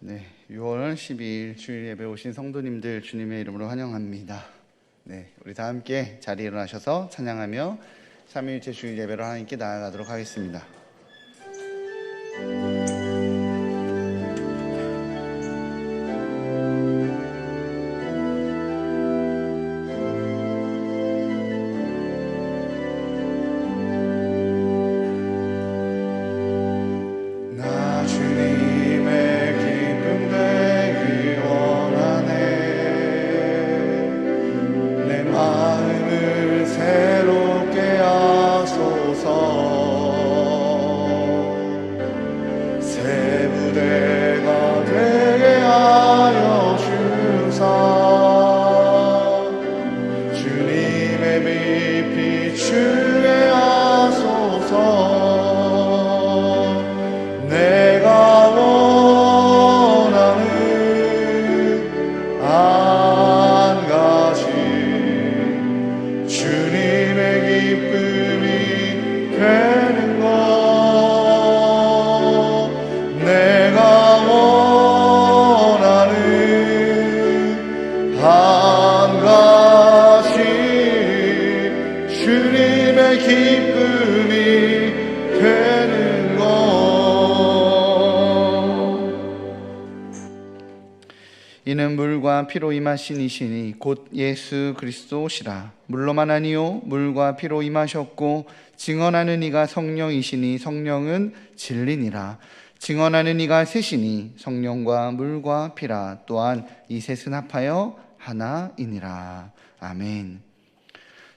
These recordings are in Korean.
네, 6월 12일 주일 예배 오신 성도님들 주님의 이름으로 환영합니다. 네, 우리 다 함께 자리에 일어나셔서 찬양하며 삼위일체 주일 예배로 하나님께 나아가도록 하겠습니다. 이는 물과 피로 임하신 이시니 곧 예수 그리스도시라. 물로만 아니요 물과 피로 임하셨고 증언하는 이가 성령이시니 성령은 진리니라. 증언하는 이가 셋이니 성령과 물과 피라. 또한 이 셋은 합하여 하나이니라. 아멘.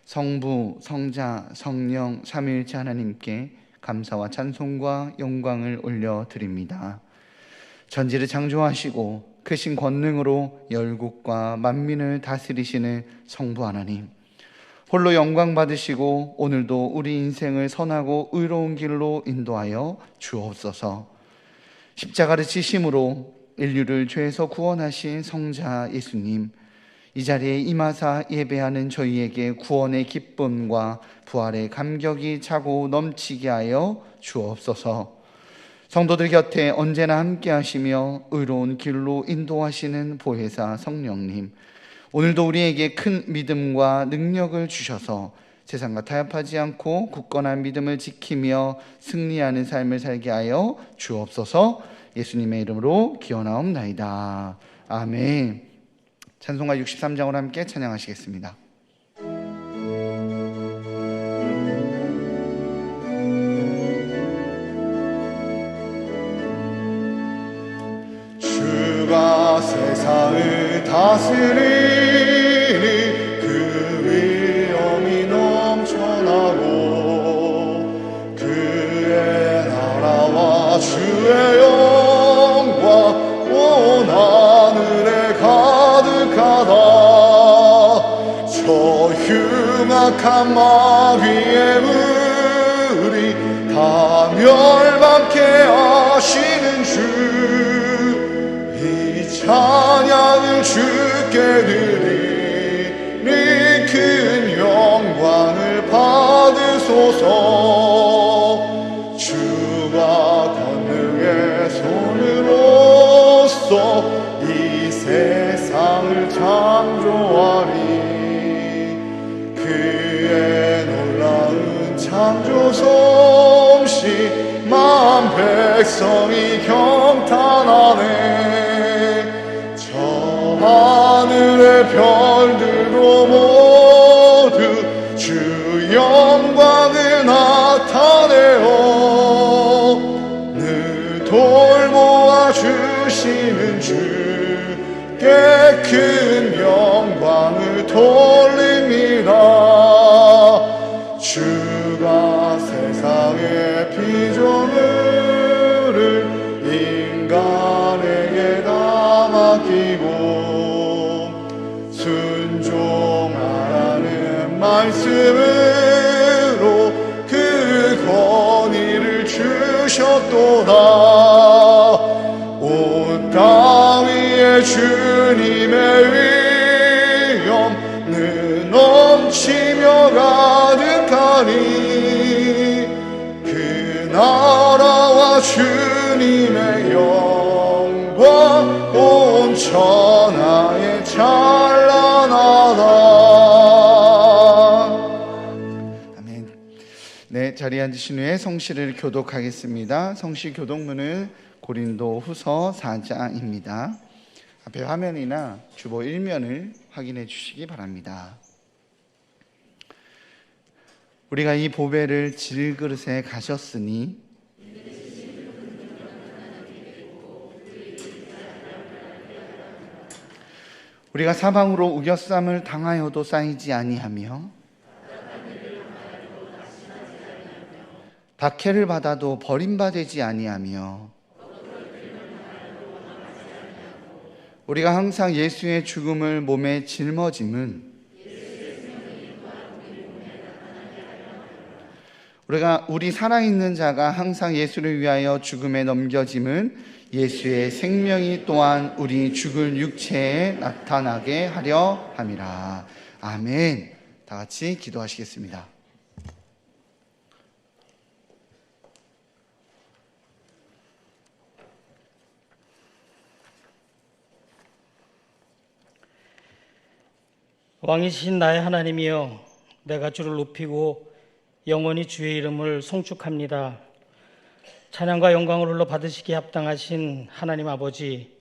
성부, 성자, 성령 삼위일체 하나님께 감사와 찬송과 영광을 올려드립니다. 전지를 창조하시고 크신 권능으로 열국과 만민을 다스리시는 성부 하나님, 홀로 영광 받으시고 오늘도 우리 인생을 선하고 의로운 길로 인도하여 주옵소서. 십자가를 지심으로 인류를 죄에서 구원하신 성자 예수님, 이 자리에 임하사 예배하는 저희에게 구원의 기쁨과 부활의 감격이 차고 넘치게 하여 주옵소서. 성도들 곁에 언제나 함께 하시며 의로운 길로 인도하시는 보혜사 성령님, 오늘도 우리에게 큰 믿음과 능력을 주셔서 세상과 타협하지 않고 굳건한 믿음을 지키며 승리하는 삶을 살게 하여 주옵소서. 예수님의 이름으로 기원하옵나이다. 아멘. 찬송가 63장으로 함께 찬양하시겠습니다. 주가 세상을 다스리니 그 위엄이 넘쳐나고 그의 나라와 주의 영광 온 하늘에 가득하다. 저 흉악한 마귀의 무리 다 멸망케 하시는 주, 찬양을 주께 드리니 큰 영광을 받으소서. 주가 권능의 손으로써 이 세상을 창조하니 그의 놀라운 창조 솜씨 만 백성이 경탄하네. 하늘의 별들도 모두 주 영광을 나타내어 늘 돌보아 주시는 주께 큰 영광을 돌립니다. 주가 세상의 피조물을 인간에게 다 맡기고 순종하라는 말씀으로 그 권위를 주셨도다. 온 땅 위에 주님의 위엄은 넘치며 가득하니 그 나라와 주님의 영광 온 천하에 찬란하다. 아멘. 네, 자리에 앉으신 후에 성시를 교독하겠습니다. 성시 교독문은 고린도후서 4장입니다. 앞에 화면이나 주보 1면을 확인해 주시기 바랍니다. 우리가 이 보배를 질그릇에 가셨으니 우리가 사방으로 우겨쌈을 당하여도 쌓이지 아니하며 박해를 받아도 버림받지 아니하며 우리가 항상 예수의 죽음을 몸에 짊어짐은 우리 살아있는 자가 항상 예수를 위하여 죽음에 넘겨짐은 예수의 생명이 또한 우리 죽을 육체에 나타나게 하려 함이라. 아멘. 다 같이 기도하시겠습니다. 왕이신 나의 하나님이여, 내가 주를 높이고 영원히 주의 이름을 송축합니다. 찬양과 영광을 홀로 받으시기에 합당하신 하나님 아버지,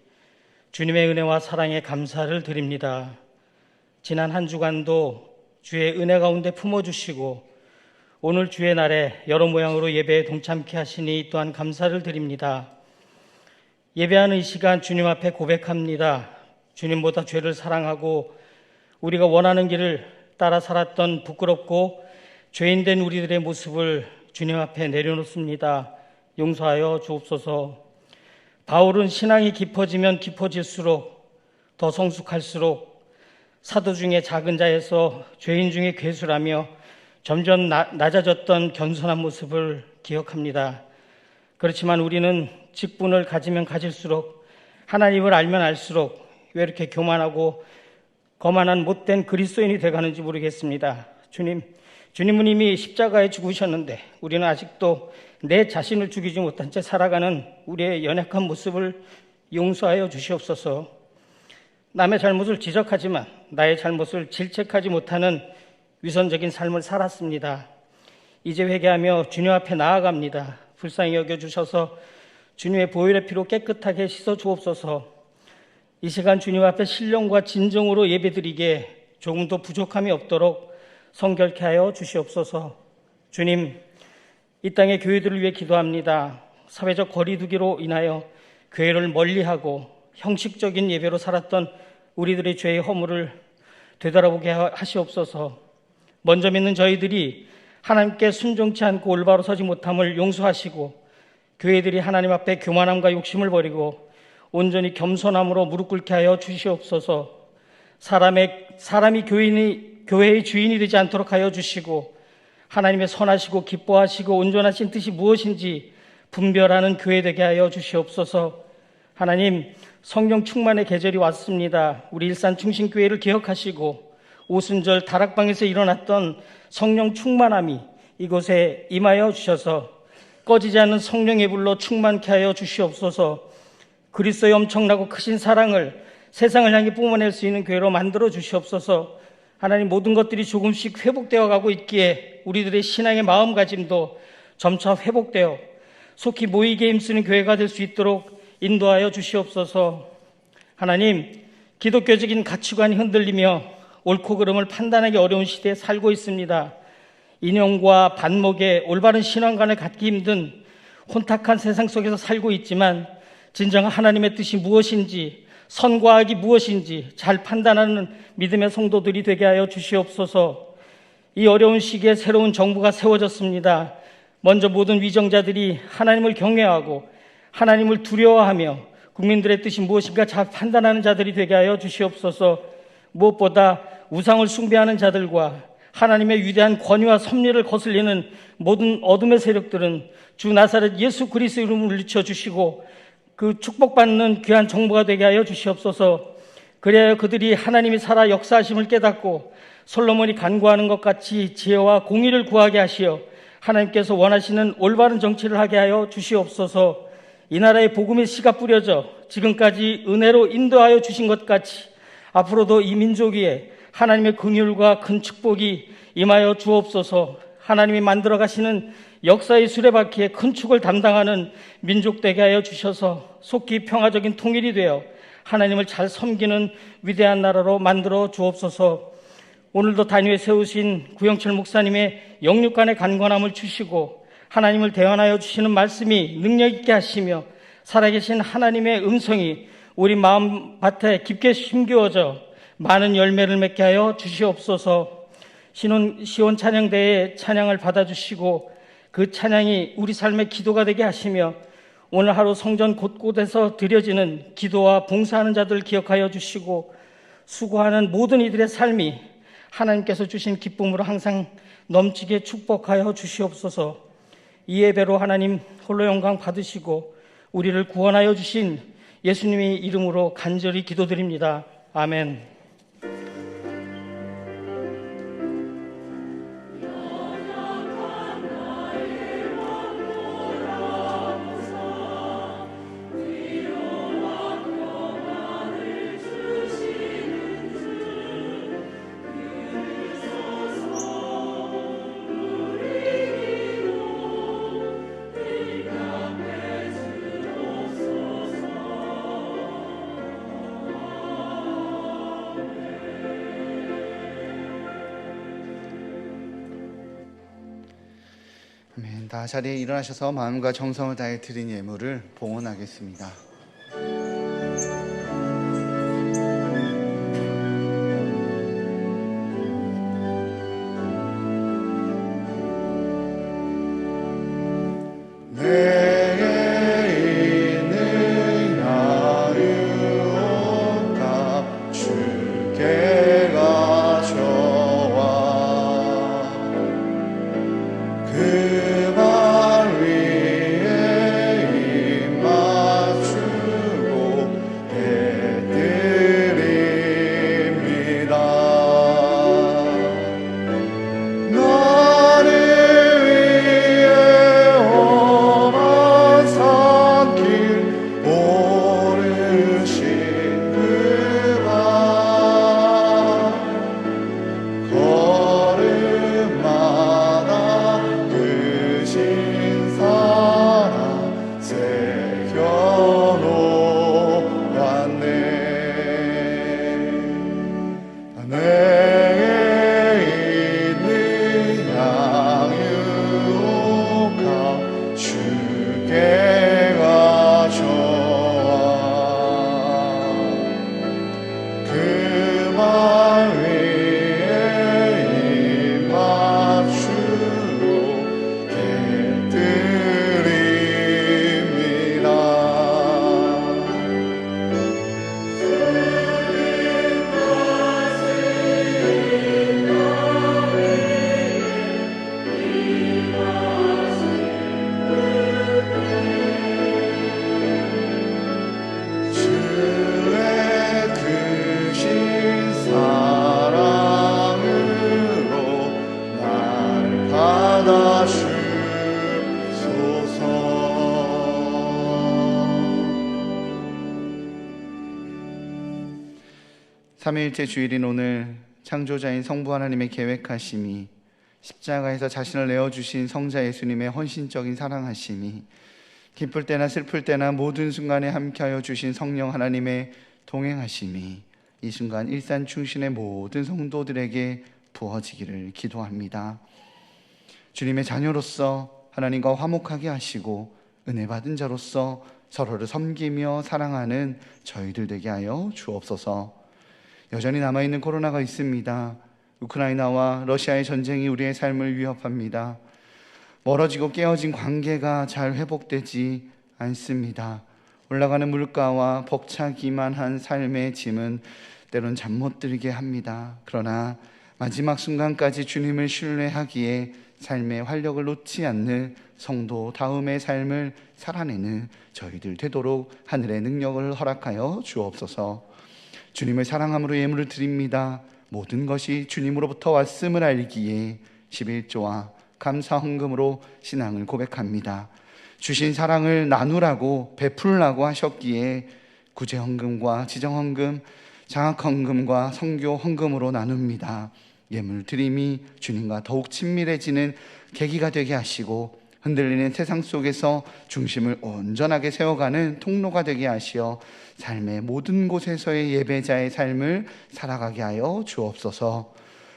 주님의 은혜와 사랑에 감사를 드립니다. 지난 한 주간도 주의 은혜 가운데 품어주시고 오늘 주의 날에 여러 모양으로 예배에 동참케 하시니 또한 감사를 드립니다. 예배하는 이 시간 주님 앞에 고백합니다. 주님보다 죄를 사랑하고 우리가 원하는 길을 따라 살았던 부끄럽고 죄인된 우리들의 모습을 주님 앞에 내려놓습니다. 용서하여 주옵소서. 바울은 신앙이 깊어지면 깊어질수록 더 성숙할수록 사도 중에 작은 자에서 죄인 중에 괴수라며 점점 낮아졌던 겸손한 모습을 기억합니다. 그렇지만 우리는 직분을 가지면 가질수록, 하나님을 알면 알수록 왜 이렇게 교만하고 거만한 못된 그리스도인이 되어가는지 모르겠습니다. 주님은 이미 십자가에 죽으셨는데 우리는 아직도 내 자신을 죽이지 못한 채 살아가는 우리의 연약한 모습을 용서하여 주시옵소서. 남의 잘못을 지적하지만 나의 잘못을 질책하지 못하는 위선적인 삶을 살았습니다. 이제 회개하며 주님 앞에 나아갑니다. 불쌍히 여겨주셔서 주님의 보혈의 피로 깨끗하게 씻어 주옵소서. 이 시간 주님 앞에 신령과 진정으로 예배드리기에 조금도 부족함이 없도록 성결케 하여 주시옵소서. 주님, 이 땅의 교회들을 위해 기도합니다. 사회적 거리두기로 인하여 교회를 멀리하고 형식적인 예배로 살았던 우리들의 죄의 허물을 되돌아보게 하시옵소서. 먼저 믿는 저희들이 하나님께 순종치 않고 올바로 서지 못함을 용서하시고 교회들이 하나님 앞에 교만함과 욕심을 버리고 온전히 겸손함으로 무릎 꿇게 하여 주시옵소서. 사람이 교회의 주인이 되지 않도록 하여 주시고 하나님의 선하시고 기뻐하시고 온전하신 뜻이 무엇인지 분별하는 교회 되게 하여 주시옵소서. 하나님, 성령 충만의 계절이 왔습니다. 우리 일산 충신교회를 기억하시고 오순절 다락방에서 일어났던 성령 충만함이 이곳에 임하여 주셔서 꺼지지 않는 성령의 불로 충만케 하여 주시옵소서. 그리스도의 엄청나고 크신 사랑을 세상을 향해 뿜어낼 수 있는 교회로 만들어 주시옵소서. 하나님, 모든 것들이 조금씩 회복되어 가고 있기에 우리들의 신앙의 마음가짐도 점차 회복되어 속히 모이게 힘쓰는 교회가 될 수 있도록 인도하여 주시옵소서. 하나님, 기독교적인 가치관이 흔들리며 옳고 그름을 판단하기 어려운 시대에 살고 있습니다. 인용과 반목의 올바른 신앙관을 갖기 힘든 혼탁한 세상 속에서 살고 있지만 진정한 하나님의 뜻이 무엇인지, 선과 악이 무엇인지 잘 판단하는 믿음의 성도들이 되게 하여 주시옵소서. 이 어려운 시기에 새로운 정부가 세워졌습니다. 먼저 모든 위정자들이 하나님을 경외하고 하나님을 두려워하며 국민들의 뜻이 무엇인가 잘 판단하는 자들이 되게 하여 주시옵소서. 무엇보다 우상을 숭배하는 자들과 하나님의 위대한 권위와 섭리를 거슬리는 모든 어둠의 세력들은 주 나사렛 예수 그리스도 이름으로 물리쳐 주시고 그 축복받는 귀한 정보가 되게 하여 주시옵소서. 그래야 그들이 하나님이 살아 역사하심을 깨닫고 솔로몬이 간구하는 것 같이 지혜와 공의를 구하게 하시어 하나님께서 원하시는 올바른 정치를 하게 하여 주시옵소서. 이 나라에 복음의 씨가 뿌려져 지금까지 은혜로 인도하여 주신 것 같이 앞으로도 이 민족 위에 하나님의 긍휼과 큰 축복이 임하여 주옵소서. 하나님이 만들어 가시는 역사의 수레바퀴에 큰 축을 담당하는 민족 되게 하여 주셔서 속히 평화적인 통일이 되어 하나님을 잘 섬기는 위대한 나라로 만들어 주옵소서. 오늘도 단위에 세우신 구영철 목사님의 영육간의 간관함을 주시고 하나님을 대언하여 주시는 말씀이 능력 있게 하시며 살아계신 하나님의 음성이 우리 마음밭에 깊게 심겨져 많은 열매를 맺게 하여 주시옵소서. 시온 찬양대의 찬양을 받아주시고 그 찬양이 우리 삶의 기도가 되게 하시며 오늘 하루 성전 곳곳에서 드려지는 기도와 봉사하는 자들 기억하여 주시고 수고하는 모든 이들의 삶이 하나님께서 주신 기쁨으로 항상 넘치게 축복하여 주시옵소서. 이 예배로 하나님 홀로 영광 받으시고 우리를 구원하여 주신 예수님의 이름으로 간절히 기도드립니다. 아멘. 아멘. 다 자리에 일어나셔서 마음과 정성을 다해 드린 예물을 봉헌하겠습니다. 삼위일체 주일인 오늘 창조자인 성부 하나님의 계획하심이 십자가에서 자신을 내어주신 성자 예수님의 헌신적인 사랑하심이 기쁠 때나 슬플 때나 모든 순간에 함께하여 주신 성령 하나님의 동행하심이 이 순간 일산 충신의 모든 성도들에게 부어지기를 기도합니다. 주님의 자녀로서 하나님과 화목하게 하시고 은혜 받은 자로서 서로를 섬기며 사랑하는 저희들 되게 하여 주옵소서. 여전히 남아있는 코로나가 있습니다. 우크라이나와 러시아의 전쟁이 우리의 삶을 위협합니다. 멀어지고 깨어진 관계가 잘 회복되지 않습니다. 올라가는 물가와 벅차기만 한 삶의 짐은 때론 잠 못 들게 합니다. 그러나 마지막 순간까지 주님을 신뢰하기에 삶의 활력을 놓지 않는 성도 다음의 삶을 살아내는 저희들 되도록 하늘의 능력을 허락하여 주옵소서. 주님을 사랑함으로 예물을 드립니다. 모든 것이 주님으로부터 왔음을 알기에 11조와 감사 헌금으로 신앙을 고백합니다. 주신 사랑을 나누라고 베풀라고 하셨기에 구제헌금과 지정헌금, 장학헌금과 선교 헌금으로 나눕니다. 예물 드림이 주님과 더욱 친밀해지는 계기가 되게 하시고 흔들리는 세상 속에서 중심을 온전하게 세워가는 통로가 되게 하시어 삶의 모든 곳에서의 예배자의 삶을 살아가게 하여 주옵소서.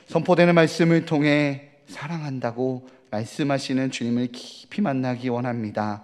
선포되는 말씀을 통해 사랑한다고 말씀하시는 주님을 깊이 만나기 원합니다.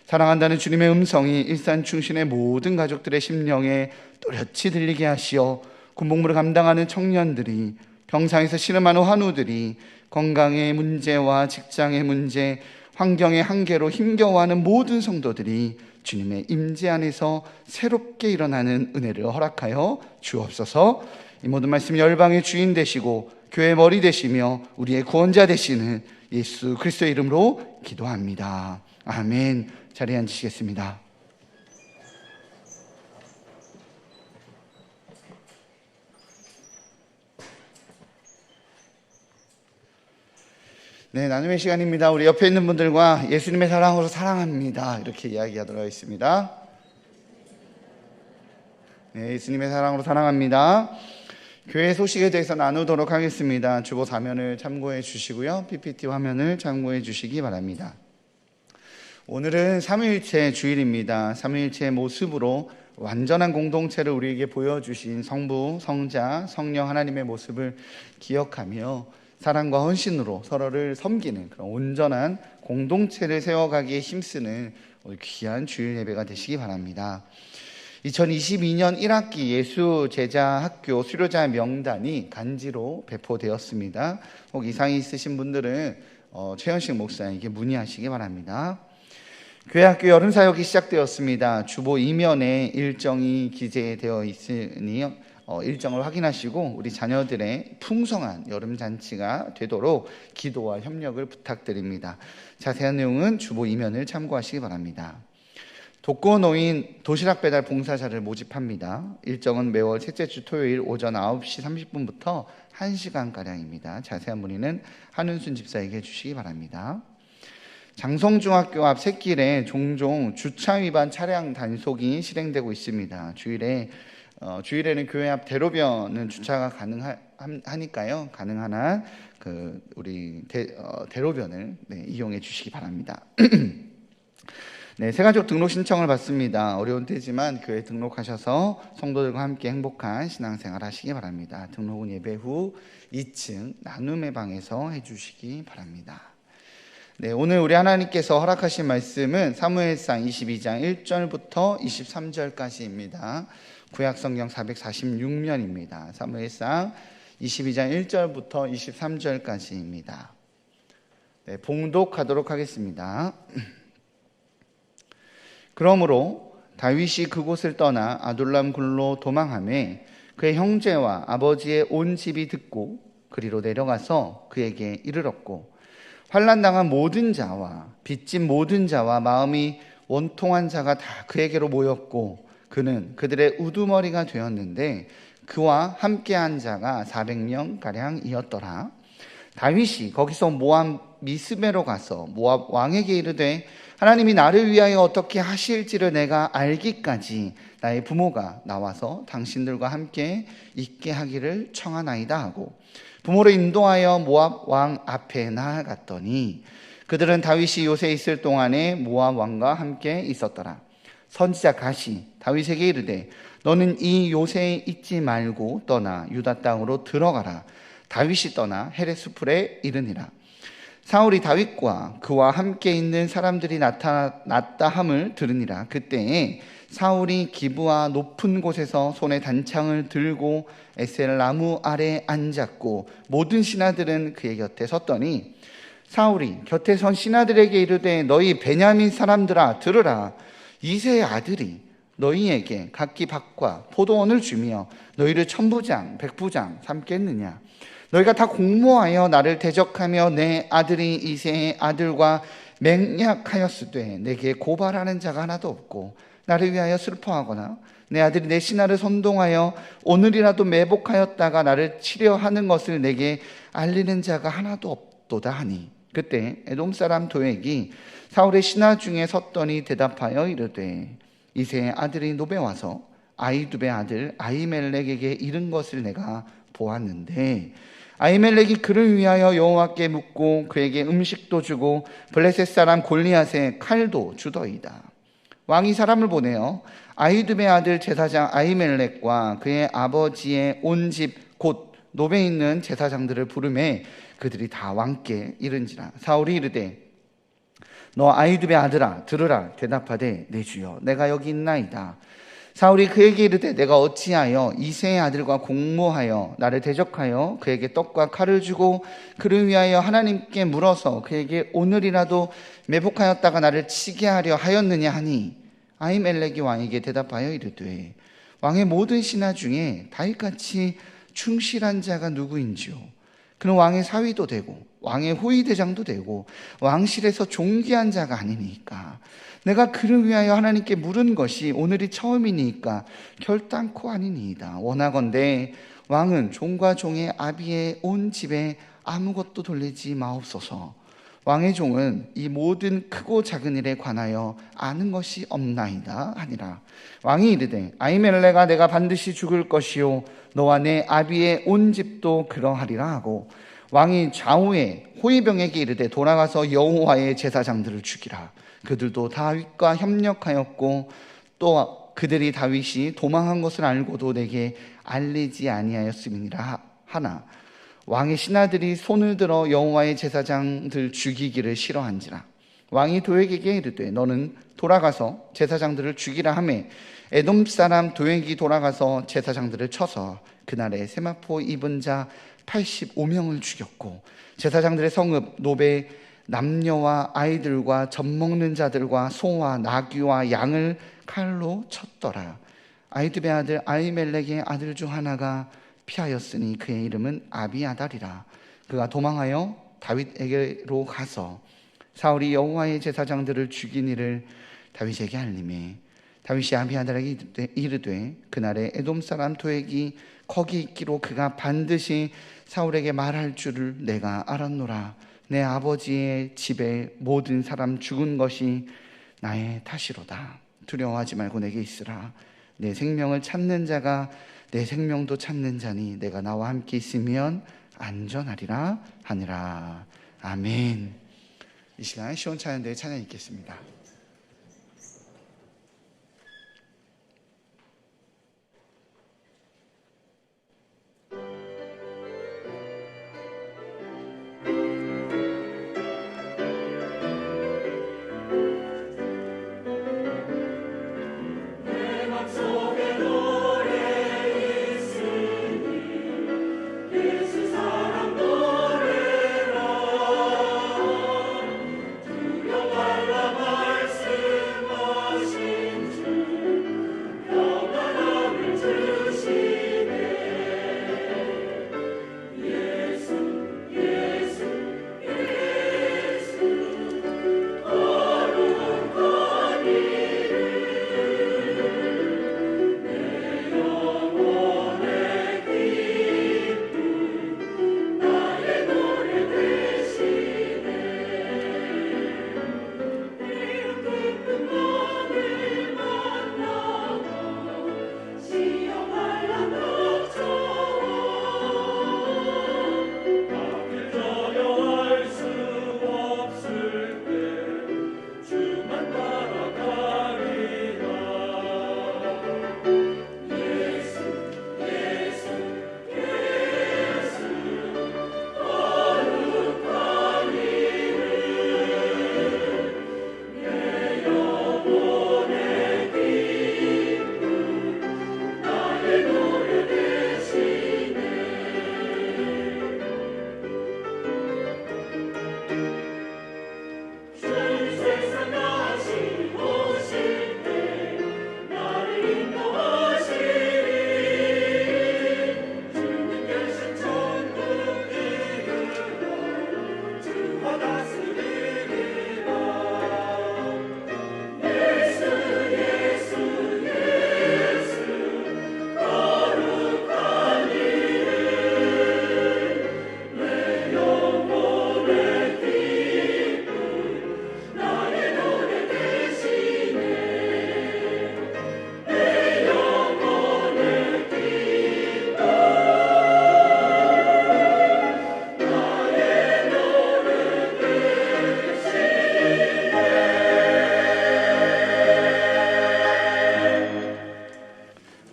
사랑한다는 주님의 음성이 일산 충신의 모든 가족들의 심령에 또렷이 들리게 하시어 군복무를 감당하는 청년들이, 병상에서 신음하는 환우들이, 건강의 문제와 직장의 문제, 환경의 한계로 힘겨워하는 모든 성도들이 주님의 임재 안에서 새롭게 일어나는 은혜를 허락하여 주옵소서. 이 모든 말씀 열방의 주인 되시고 교회의 머리 되시며 우리의 구원자 되시는 예수 그리스도의 이름으로 기도합니다. 아멘. 자리에 앉으시겠습니다. 네, 나눔의 시간입니다. 우리 옆에 있는 분들과 예수님의 사랑으로 사랑합니다, 이렇게 이야기하도록 하겠습니다. 네, 예수님의 사랑으로 사랑합니다. 교회 소식에 대해서 나누도록 하겠습니다. 주보 사면을 참고해 주시고요, PPT 화면을 참고해 주시기 바랍니다. 오늘은 삼위일체 주일입니다. 삼위일체의 모습으로 완전한 공동체를 우리에게 보여주신 성부, 성자, 성령 하나님의 모습을 기억하며 사랑과 헌신으로 서로를 섬기는 그런 온전한 공동체를 세워가기에 힘쓰는 귀한 주일 예배가 되시기 바랍니다. 2022년 1학기 예수제자학교 수료자 명단이 간지로 배포되었습니다. 혹 이상이 있으신 분들은 최현식 목사에게 문의하시기 바랍니다. 교회학교 여름사역이 시작되었습니다. 주보 이면에 일정이 기재되어 있으니 일정을 확인하시고 우리 자녀들의 풍성한 여름잔치가 되도록 기도와 협력을 부탁드립니다. 자세한 내용은 주보 이면을 참고하시기 바랍니다. 독거노인 도시락 배달 봉사자를 모집합니다. 일정은 매월 셋째 주 토요일 오전 9시 30분부터 1시간가량입니다. 자세한 문의는 한은순 집사에게 주시기 바랍니다. 장성중학교 앞 샛길에 종종 주차 위반 차량 단속이 실행되고 있습니다. 주일에는 교회 앞 대로변은 주차가 가능하니까요. 가능한 한 우리 대로변을 이용해 주시기 바랍니다. 네, 새가족 등록 신청을 받습니다. 어려운 때지만 교회 등록하셔서 성도들과 함께 행복한 신앙생활 하시기 바랍니다. 등록은 예배 후 2층 나눔의 방에서 해주시기 바랍니다. 네, 오늘 우리 하나님께서 허락하신 말씀은 사무엘상 22장 1절부터 23절까지입니다. 구약성경 446면입니다. 사무엘상 22장 1절부터 23절까지입니다. 네, 봉독하도록 하겠습니다. 그러므로 다윗이 그곳을 떠나 아둘람 굴로 도망하매 그의 형제와 아버지의 온 집이 듣고 그리로 내려가서 그에게 이르렀고, 환난당한 모든 자와 빚진 모든 자와 마음이 원통한 자가 다 그에게로 모였고 그는 그들의 우두머리가 되었는데 그와 함께한 자가 400명가량이었더라. 다윗이 거기서 모압 미스베로 가서 모압 왕에게 이르되 하나님이 나를 위하여 어떻게 하실지를 내가 알기까지 나의 부모가 나와서 당신들과 함께 있게 하기를 청하나이다 하고 부모를 인도하여 모압 왕 앞에 나아갔더니 그들은 다윗이 요새 있을 동안에 모압 왕과 함께 있었더라. 선지자 갓이 다윗에게 이르되 너는 이 요새에 있지 말고 떠나 유다 땅으로 들어가라. 다윗이 떠나 헤레스풀에 이르니라. 사울이 다윗과 그와 함께 있는 사람들이 나타났다 함을 들으니라. 그때에 사울이 기브아 높은 곳에서 손에 단창을 들고 에셀 나무 아래 앉았고 모든 신하들은 그의 곁에 섰더니 사울이 곁에 선 신하들에게 이르되 너희 베냐민 사람들아 들으라. 이새의 아들이 너희에게 각기 밭과 포도원을 주며 너희를 천부장 백부장 삼겠느냐. 너희가 다 공모하여 나를 대적하며 내 아들이 이새의 아들과 맹약하였으되 내게 고발하는 자가 하나도 없고 나를 위하여 슬퍼하거나 내 아들이 내 신하를 선동하여 오늘이라도 매복하였다가 나를 치려하는 것을 내게 알리는 자가 하나도 없도다 하니 그때 에돔 사람 도액이 사울의 신하 중에 섰더니 대답하여 이르되 이새의 아들이 노베 와서 아히두베 아들 아히멜렉에게 이른 것을 내가 보았는데 아히멜렉이 그를 위하여 여호와께 묻고 그에게 음식도 주고 블레셋 사람 골리앗의 칼도 주더이다. 왕이 사람을 보내어 아히두베 아들 제사장 아히멜렉과 그의 아버지의 온 집 곧 노베에 있는 제사장들을 부르매 그들이 다 왕께 이른지라. 사울이 이르되 너 아히두베 아들아 들으라. 대답하되 내 주여 내가 여기 있나이다. 사울이 그에게 이르되 내가 어찌하여 이새의 아들과 공모하여 나를 대적하여 그에게 떡과 칼을 주고 그를 위하여 하나님께 물어서 그에게 오늘이라도 매복하였다가 나를 치게 하려 하였느냐 하니 아히멜렉이 왕에게 대답하여 이르되 왕의 모든 신하 중에 다윗같이 충실한 자가 누구인지요. 그는 왕의 사위도 되고 왕의 호위대장도 되고 왕실에서 존귀한 자가 아니니까 내가 그를 위하여 하나님께 물은 것이 오늘이 처음이니까 결단코 아니니이다. 원하건대 왕은 종과 종의 아비의 온 집에 아무것도 돌리지 마옵소서. 왕의 종은 이 모든 크고 작은 일에 관하여 아는 것이 없나이다 하니라. 왕이 이르되 아히멜렉아 내가 반드시 죽을 것이요 너와 내 아비의 온 집도 그러하리라 하고 왕이 좌우에 호위병에게 이르되 돌아가서 여호와의 제사장들을 죽이라. 그들도 다윗과 협력하였고 또 그들이 다윗이 도망한 것을 알고도 내게 알리지 아니하였음이니라 하나 왕의 신하들이 손을 들어 여호와의 제사장들 죽이기를 싫어한지라. 왕이 도액에게 이르되 너는 돌아가서 제사장들을 죽이라 하매 에돔 사람 도액이 돌아가서 제사장들을 쳐서 그날에 세마포 입은 자 85명을 죽였고 제사장들의 성읍 노베 남녀와 아이들과 젖먹는 자들과 소와 나귀와 양을 칼로 쳤더라. 아히두베 아들 아히멜렉의 아들 중 하나가 피하였으니 그의 이름은 아비아달이라. 그가 도망하여 다윗에게로 가서 사울이 여호와의 제사장들을 죽인 일을 다윗에게 알리매 다윗이 아비아달에게 이르되 그날에 에돔 사람 도액이 거기 있기로 그가 반드시 사울에게 말할 줄을 내가 알았노라. 내 아버지의 집에 모든 사람 죽은 것이 나의 탓이로다. 두려워하지 말고 내게 있으라. 내 생명을 찾는 자가 내 생명도 찾는 자니 내가 나와 함께 있으면 안전하리라 하니라. 아멘. 이 시간 시온 찬양대에 찬양 읽겠습니다. 두려워하라 말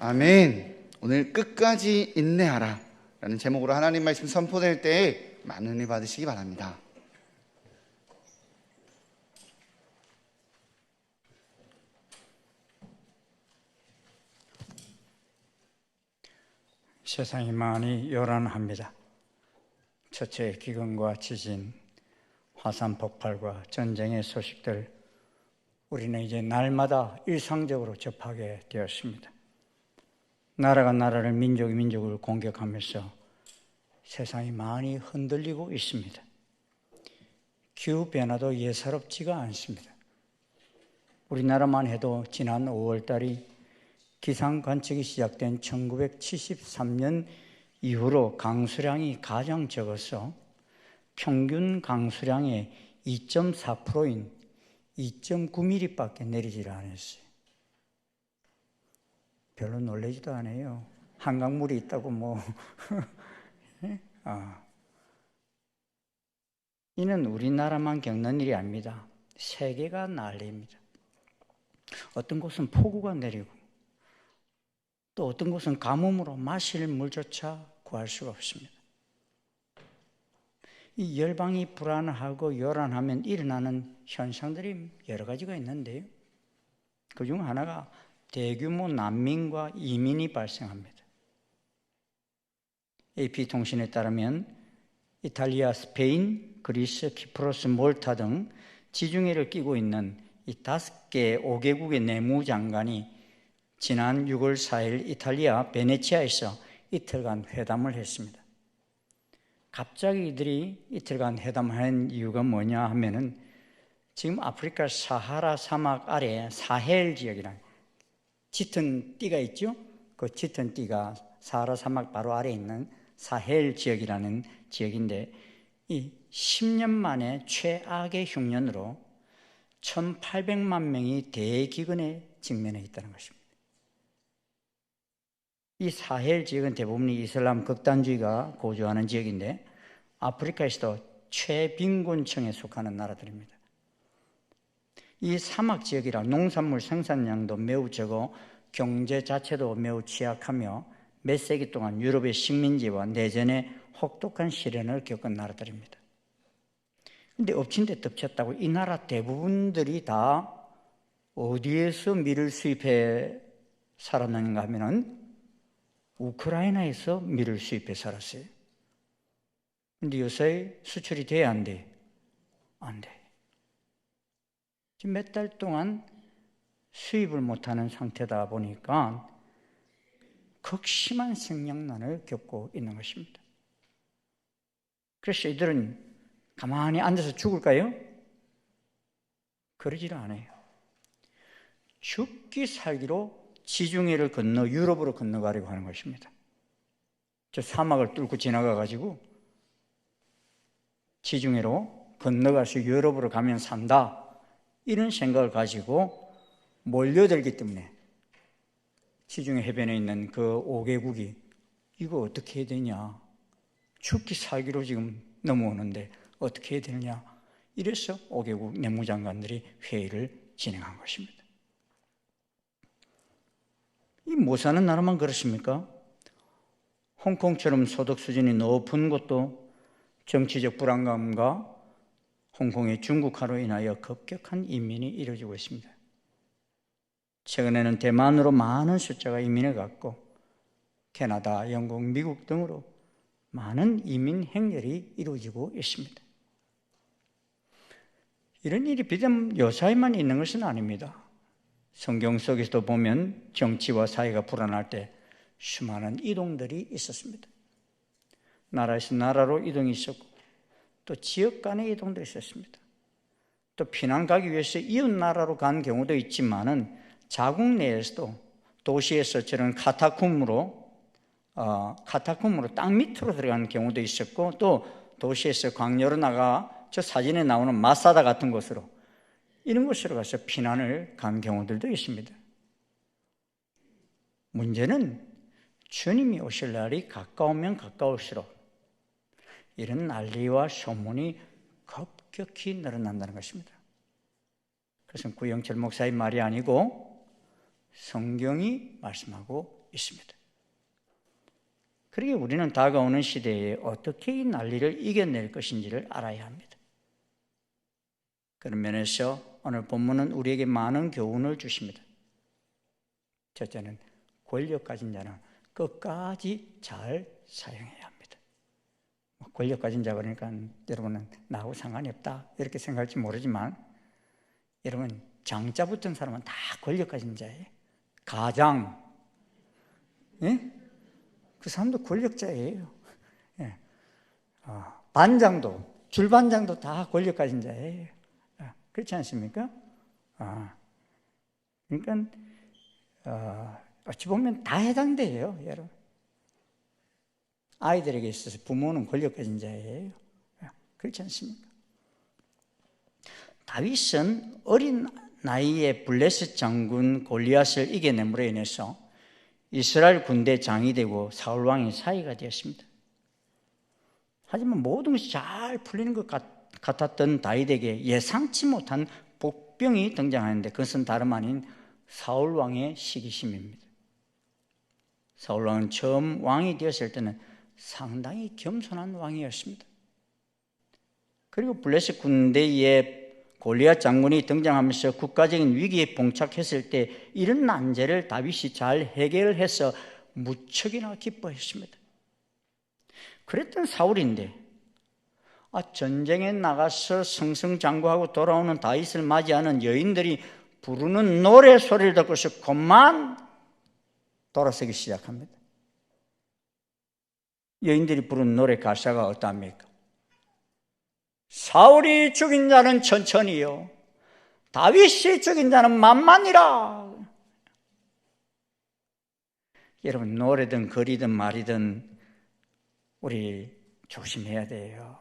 아멘. 오늘 끝까지 인내하라 라는 제목으로 하나님 말씀 선포될 때에 많은 은혜 받으시기 바랍니다. 세상이 많이 요란합니다. 첫째, 기근과 지진, 화산 폭발과 전쟁의 소식들, 우리는 이제 날마다 일상적으로 접하게 되었습니다. 나라가 나라를, 민족이 민족을 공격하면서 세상이 많이 흔들리고 있습니다. 기후변화도 예사롭지가 않습니다. 우리나라만 해도 지난 5월 달이 기상 관측이 시작된 1973년 이후로 강수량이 가장 적어서 평균 강수량의 2.4%인 2.9mm밖에 내리지를 않았어요. 별로 놀라지도 않아요. 한강물이 있다고 뭐. 이는 우리나라만 겪는 일이 아닙니다. 세계가 난리입니다. 어떤 곳은 폭우가 내리고 또 어떤 곳은 가뭄으로 마실 물조차 구할 수가 없습니다. 이 열방이 불안하고 요란하면 일어나는 현상들이 여러 가지가 있는데요. 그중 하나가 대규모 난민과 이민이 발생합니다. AP통신에 따르면 이탈리아, 스페인, 그리스, 키프로스, 몰타 등 지중해를 끼고 있는 이 5개 5개국의 내무장관이 지난 6월 4일 이탈리아 베네치아에서 이틀간 회담을 했습니다. 갑자기 이들이 이틀간 회담을 한 이유가 뭐냐 하면은 지금 아프리카 사하라 사막 아래 사헬 지역이라는 짙은 띠가 있죠? 그 짙은 띠가 사하라 사막 바로 아래에 있는 사헬 지역이라는 지역인데 이 10년 만에 최악의 흉년으로 1,800만 명이 대기근에 직면해 있다는 것입니다. 이 사헬 지역은 대부분이 이슬람 극단주의가 고조하는 지역인데 아프리카에서도 최빈곤층에 속하는 나라들입니다. 이 사막 지역이라 농산물 생산량도 매우 적어 경제 자체도 매우 취약하며 몇 세기 동안 유럽의 식민지와 내전의 혹독한 시련을 겪은 나라들입니다. 그런데 엎친 데 덮쳤다고 이 나라 대부분들이 다 어디에서 밀을 수입해 살았는가 하면은 우크라이나에서 밀을 수입해 살았어요. 근데 요새 수출이 돼야 안 돼? 안 돼. 지금 몇 달 동안 수입을 못하는 상태다 보니까 극심한 생량난을 겪고 있는 것입니다. 그래서 이들은 가만히 앉아서 죽을까요? 그러지를 않아요. 죽기 살기로 지중해를 건너 유럽으로 건너가려고 하는 것입니다. 저 사막을 뚫고 지나가가지고 지중해로 건너가서 유럽으로 가면 산다. 이런 생각을 가지고 몰려들기 때문에 지중해 해변에 있는 그 5개국이 이거 어떻게 해야 되냐. 죽기 살기로 지금 넘어오는데 어떻게 해야 되느냐. 이래서 5개국 내무장관들이 회의를 진행한 것입니다. 이 못 사는 나라만 그렇습니까? 홍콩처럼 소득 수준이 높은 곳도 정치적 불안감과 홍콩의 중국화로 인하여 급격한 이민이 이루어지고 있습니다. 최근에는 대만으로 많은 숫자가 이민을 갔고 캐나다, 영국, 미국 등으로 많은 이민 행렬이 이루어지고 있습니다. 이런 일이 비단 요사이만 있는 것은 아닙니다. 성경 속에서도 보면 정치와 사회가 불안할 때 수많은 이동들이 있었습니다. 나라에서 나라로 이동이 있었고 또 지역 간의 이동도 있었습니다. 또 피난 가기 위해서 이웃 나라로 간 경우도 있지만은 자국 내에서도 도시에서 저런 카타콤으로 땅 밑으로 들어가는 경우도 있었고 또 도시에서 광야로 나가 저 사진에 나오는 마사다 같은 곳으로 이런 곳으로 가서 피난을 간 경우들도 있습니다. 문제는 주님이 오실 날이 가까우면 가까울수록 이런 난리와 소문이 급격히 늘어난다는 것입니다. 그것은 구영철 목사의 말이 아니고 성경이 말씀하고 있습니다. 그러기에 우리는 다가오는 시대에 어떻게 이 난리를 이겨낼 것인지를 알아야 합니다. 그런 면에서 오늘 본문은 우리에게 많은 교훈을 주십니다. 첫째는 권력 가진 자는 끝까지 잘 사용해야 합니다. 권력 가진 자 그러니까 여러분은 나하고 상관이 없다 이렇게 생각할지 모르지만 여러분 장자 붙은 사람은 다 권력 가진 자예요. 가장 예? 그 사람도 권력자예요. 예. 반장도 줄반장도 다 권력 가진 자예요. 그렇지 않습니까? 그러니까 어찌 보면 다 해당돼요, 여러분. 아이들에게 있어서 부모는 권력 가진 자예요. 그렇지 않습니까? 다윗은 어린 나이에 블레셋 장군 골리앗을 이겨냄으로 인해서 이스라엘 군대 장이 되고 사울 왕의 사위가 되었습니다. 하지만 모든 것이 잘 풀리는 것 같았던 다윗에게 예상치 못한 복병이 등장하는데 그것은 다름 아닌 사울 왕의 시기심입니다. 사울 왕은 처음 왕이 되었을 때는 상당히 겸손한 왕이었습니다. 그리고 블레셋 군대에 골리앗 장군이 등장하면서 국가적인 위기에 봉착했을 때 이런 난제를 다윗이 잘 해결해서 무척이나 기뻐했습니다. 그랬던 사울인데 전쟁에 나가서 승승장구하고 돌아오는 다윗을 맞이하는 여인들이 부르는 노래 소리를 듣고서 곧만 돌아서기 시작합니다. 여인들이 부르는 노래 가사가 어떠합니까? 사울이 죽인 자는 천천히요 다윗이 죽인 자는 만만이라. 여러분 노래든 글이든 말이든 우리 조심해야 돼요.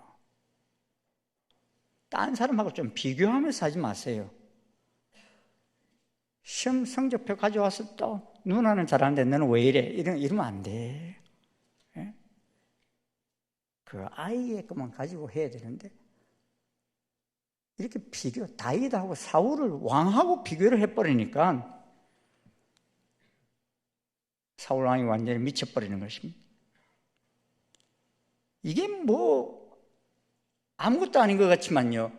딴 사람하고 좀 비교하면서 하지 마세요. 시험 성적표 가져와서 또 누나는 잘하는데 너는 왜 이래? 이러면 안 돼. 예? 그 아이의 것만 가지고 해야 되는데 이렇게 다윗하고 사울을 왕하고 비교를 해버리니까 사울 왕이 완전히 미쳐버리는 것입니다. 이게 뭐 아무것도 아닌 것 같지만요,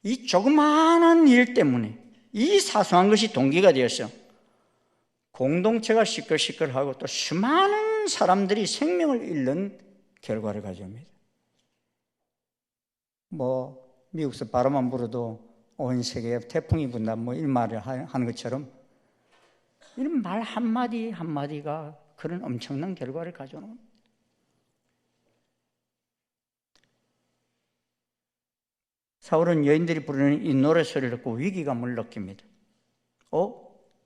이 조그마한 일 때문에 이 사소한 것이 동기가 되어서 공동체가 시끌시끌하고 또 수많은 사람들이 생명을 잃는 결과를 가져옵니다. 뭐 미국에서 바람만 불어도 온 세계에 태풍이 분다 뭐 이런 말을 하는 것처럼 이런 말 한마디 한마디가 그런 엄청난 결과를 가져오는 겁니다. 사울은 여인들이 부르는 이 노래소리를 듣고 위기감을 느낍니다.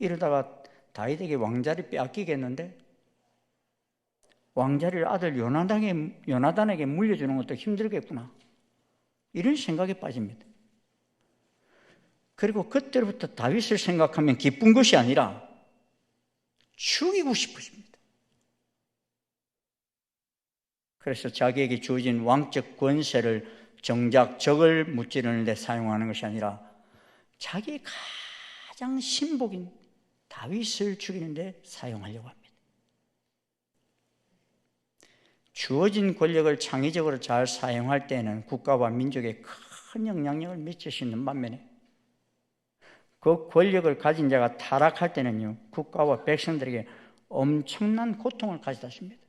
이러다가 다윗에게 왕자리 빼앗기겠는데? 왕자리를 아들 요나단에게 물려주는 것도 힘들겠구나. 이런 생각에 빠집니다. 그리고 그때부터 다윗을 생각하면 기쁜 것이 아니라 죽이고 싶으십니다. 그래서 자기에게 주어진 왕적 권세를 정작 적을 무찌르는 데 사용하는 것이 아니라 자기의 가장 신복인 다윗을 죽이는 데 사용하려고 합니다. 주어진 권력을 창의적으로 잘 사용할 때는 국가와 민족에 큰 영향력을 미칠 수 있는 반면에 그 권력을 가진 자가 타락할 때는요, 국가와 백성들에게 엄청난 고통을 가져다 줍니다.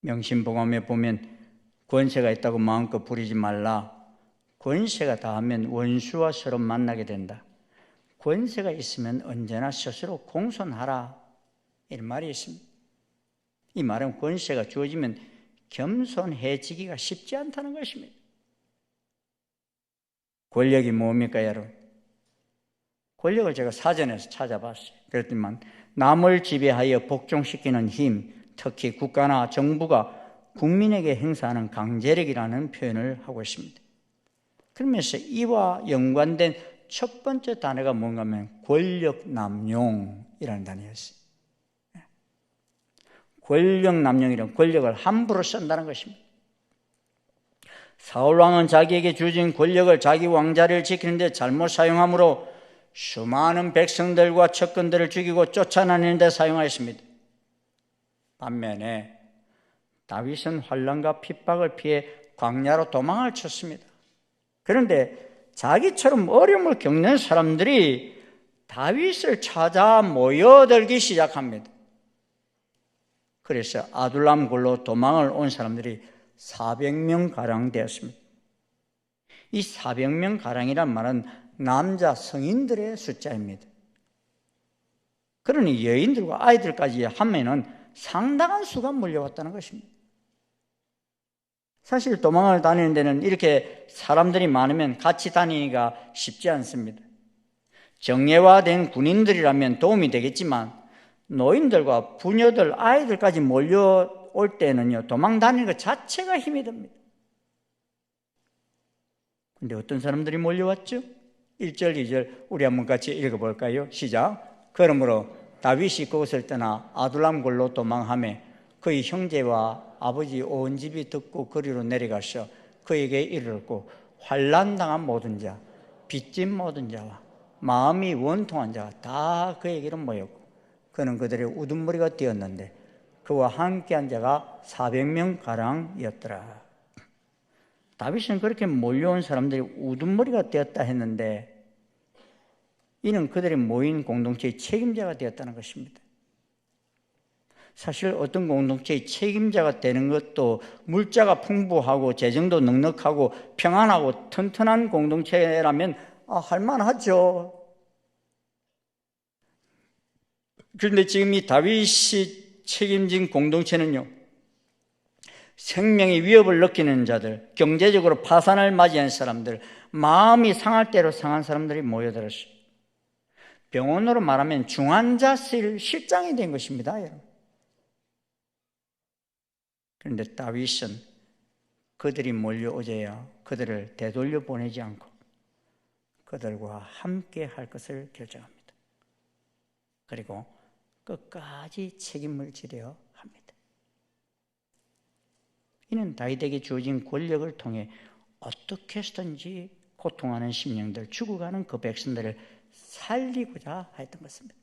명심보감에 보면 권세가 있다고 마음껏 부리지 말라. 권세가 다하면 원수와 서로 만나게 된다. 권세가 있으면 언제나 스스로 공손하라. 이런 말이 있습니다. 이 말은 권세가 주어지면 겸손해지기가 쉽지 않다는 것입니다. 권력이 뭡니까, 여러분? 권력을 제가 사전에서 찾아봤어요. 그랬더니만 남을 지배하여 복종시키는 힘, 특히 국가나 정부가 국민에게 행사하는 강제력이라는 표현을 하고 있습니다. 그러면서 이와 연관된 첫 번째 단어가 뭔가 하면 권력 남용이라는 단어였어요. 권력 남용이란 권력을 함부로 쓴다는 것입니다. 사울왕은 자기에게 주어진 권력을 자기 왕자리를 지키는 데 잘못 사용함으로 수많은 백성들과 척근들을 죽이고 쫓아내는 데 사용하였습니다. 반면에 다윗은 환난과 핍박을 피해 광야로 도망을 쳤습니다. 그런데 자기처럼 어려움을 겪는 사람들이 다윗을 찾아 모여들기 시작합니다. 그래서 아둘람 굴로 도망을 온 사람들이 400명가량 되었습니다. 이 400명가량이란 말은 남자 성인들의 숫자입니다. 그러니 여인들과 아이들까지 하면은 상당한 수가 몰려왔다는 것입니다. 사실 도망을 다니는 데는 이렇게 사람들이 많으면 같이 다니기가 쉽지 않습니다. 정예화된 군인들이라면 도움이 되겠지만 노인들과 부녀들, 아이들까지 몰려올 때는요, 도망 다니는 것 자체가 힘이 듭니다. 그런데 어떤 사람들이 몰려왔죠? 1절, 2절 우리 한번 같이 읽어볼까요? 시작. 그러므로 다윗이 그곳을 떠나 아둘람 굴로 도망하며 그의 형제와 아버지 온 집이 듣고 그리로 내려가서 그에게 이르렀고 환난당한 모든 자, 빚진 모든 자와 마음이 원통한 자가 다 그에게로 모였고 그는 그들의 우두머리가 되었는데 그와 함께한 자가 400명가량이었더라. 다윗은 그렇게 몰려온 사람들이 우두머리가 되었다 했는데 이는 그들이 모인 공동체의 책임자가 되었다는 것입니다. 사실 어떤 공동체의 책임자가 되는 것도 물자가 풍부하고 재정도 넉넉하고 평안하고 튼튼한 공동체라면 할만하죠. 그런데 지금 이 다윗이 책임진 공동체는요, 생명의 위협을 느끼는 자들, 경제적으로 파산을 맞이한 사람들, 마음이 상할 대로 상한 사람들이 모여들었어요. 병원으로 말하면 중환자실 실장이 된 것입니다, 여러분. 그런데 다윗은 그들이 몰려오자야 그들을 되돌려 보내지 않고 그들과 함께 할 것을 결정합니다. 그리고 끝까지 책임을 지려야 합니다. 이는 다윗에게 주어진 권력을 통해 어떻게 해서든지 고통하는 심령들, 죽어가는 그 백성들을 살리고자 했던 것입니다.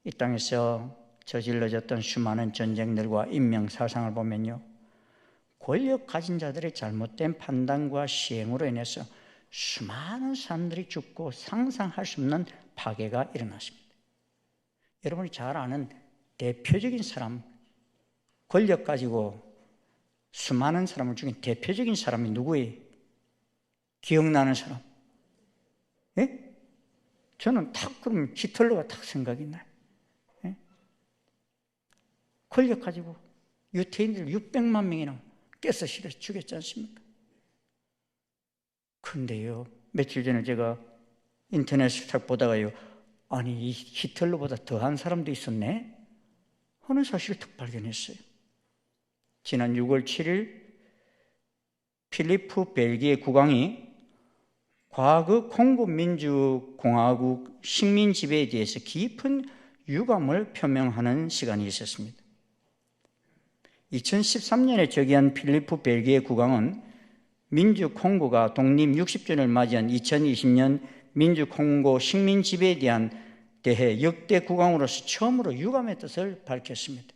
이 땅에서 저질러졌던 수많은 전쟁들과 인명살상을 보면요, 권력 가진 자들의 잘못된 판단과 시행으로 인해서 수많은 사람들이 죽고 상상할 수 없는 파괴가 일어났습니다. 여러분이 잘 아는 대표적인 사람, 권력 가지고 수많은 사람을 죽인 대표적인 사람이 누구예요? 기억나는 사람? 예? 저는 탁 그러면 히틀러가 탁 생각이 나요. 예? 권력 가지고 유태인들 600만 명이나 깨서 실어 죽였지 않습니까? 근데요, 며칠 전에 제가 인터넷을 딱 보다가요, 아니 이 히틀러보다 더한 사람도 있었네 하는 사실을 딱 발견했어요. 지난 6월 7일 필리프 벨기에 국왕이 과거 콩고 민주공화국 식민 지배에 대해서 깊은 유감을 표명하는 시간이 있었습니다. 2013년에 즉위한 필리프 벨기에 국왕은 민주 콩고가 독립 60주년을 맞이한 2020년 민주 콩고 식민 지배에 대해 역대 국왕으로서 처음으로 유감의 뜻을 밝혔습니다.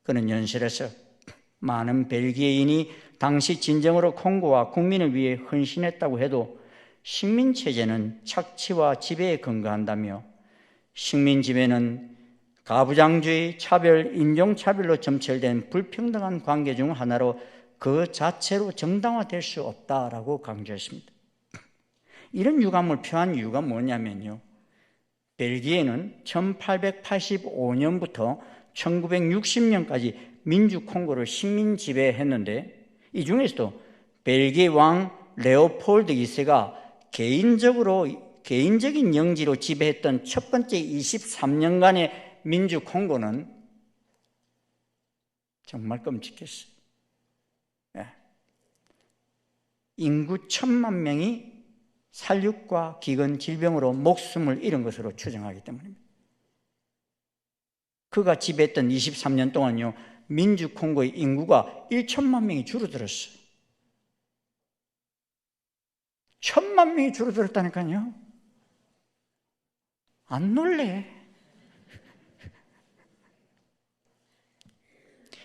그는 연설에서 많은 벨기에인이 당시 진정으로 콩고와 국민을 위해 헌신했다고 해도 식민 체제는 착취와 지배에 근거한다며 식민 지배는 가부장주의, 차별, 인종차별로 점철된 불평등한 관계 중 하나로 그 자체로 정당화될 수 없다라고 강조했습니다. 이런 유감을 표한 이유가 뭐냐면요, 벨기에는 1885년부터 1960년까지 민주 콩고를 식민 지배했는데 이 중에서도 벨기에 왕 레오폴드 2세가 개인적인 영지로 지배했던 첫 번째 23년간의 민주 콩고는 정말 끔찍했어요. 인구 1000만 명이 살육과 기근, 질병으로 목숨을 잃은 것으로 추정하기 때문입니다. 그가 지배했던 23년 동안요, 민주 콩고의 인구가 1000만 명이 줄어들었어요. 1,000만 명이 줄어들었다니까요. 안 놀래.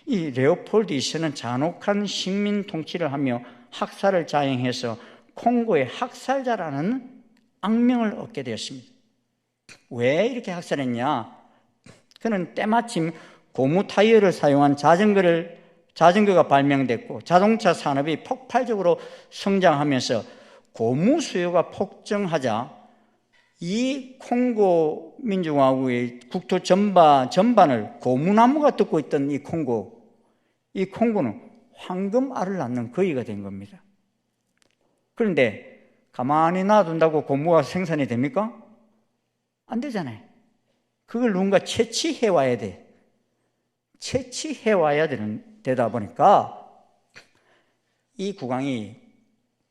이 레오폴드 2세는 잔혹한 식민 통치를 하며 학살을 자행해서 콩고의 학살자라는 악명을 얻게 되었습니다. 왜 이렇게 학살했냐? 그는 때마침 고무 타이어를 사용한 자전거가 발명됐고 자동차 산업이 폭발적으로 성장하면서 고무 수요가 폭증하자 이 콩고 민주공화국의 국토 전반을 고무나무가 덮고 있던 이 콩고는 황금알을 낳는 거위가 된 겁니다. 그런데 가만히 놔둔다고 고무가 생산이 됩니까? 안 되잖아요. 그걸 누군가 채취해와야 돼. 채취해와야 되다 보니까 이 국왕이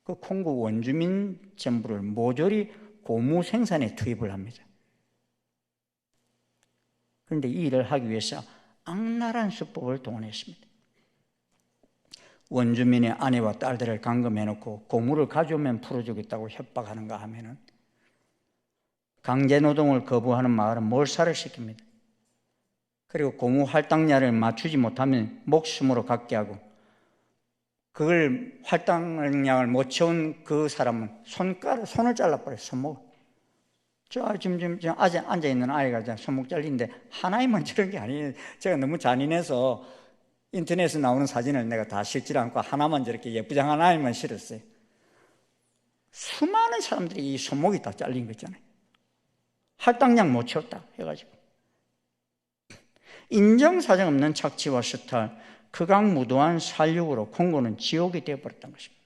그 콩고 원주민 전부를 모조리 고무 생산에 투입을 합니다. 그런데 이 일을 하기 위해서 악랄한 수법을 동원했습니다. 원주민의 아내와 딸들을 감금해놓고 고무를 가져오면 풀어주겠다고 협박하는가 하면은 강제노동을 거부하는 마을은 몰살을 시킵니다. 그리고 고무 할당량을 맞추지 못하면 목숨으로 갖게 하고 그걸 할당량을 못 채운 그 사람은 손을 잘라버려요. 손목. 지금 앉아있는 아이가 손목 잘리는데 하나이만 저런 게 아니에요. 제가 너무 잔인해서 인터넷에 나오는 사진을 내가 다 실질 않고 하나만 저렇게 예쁘장한 아이만 실었어요. 수많은 사람들이 이 손목이 다 잘린 거 있잖아요. 할당량 못 채웠다 해가지고 인정사정 없는 착취와 수탈, 극악무도한 살육으로 콩고는 지옥이 되어버렸던 것입니다.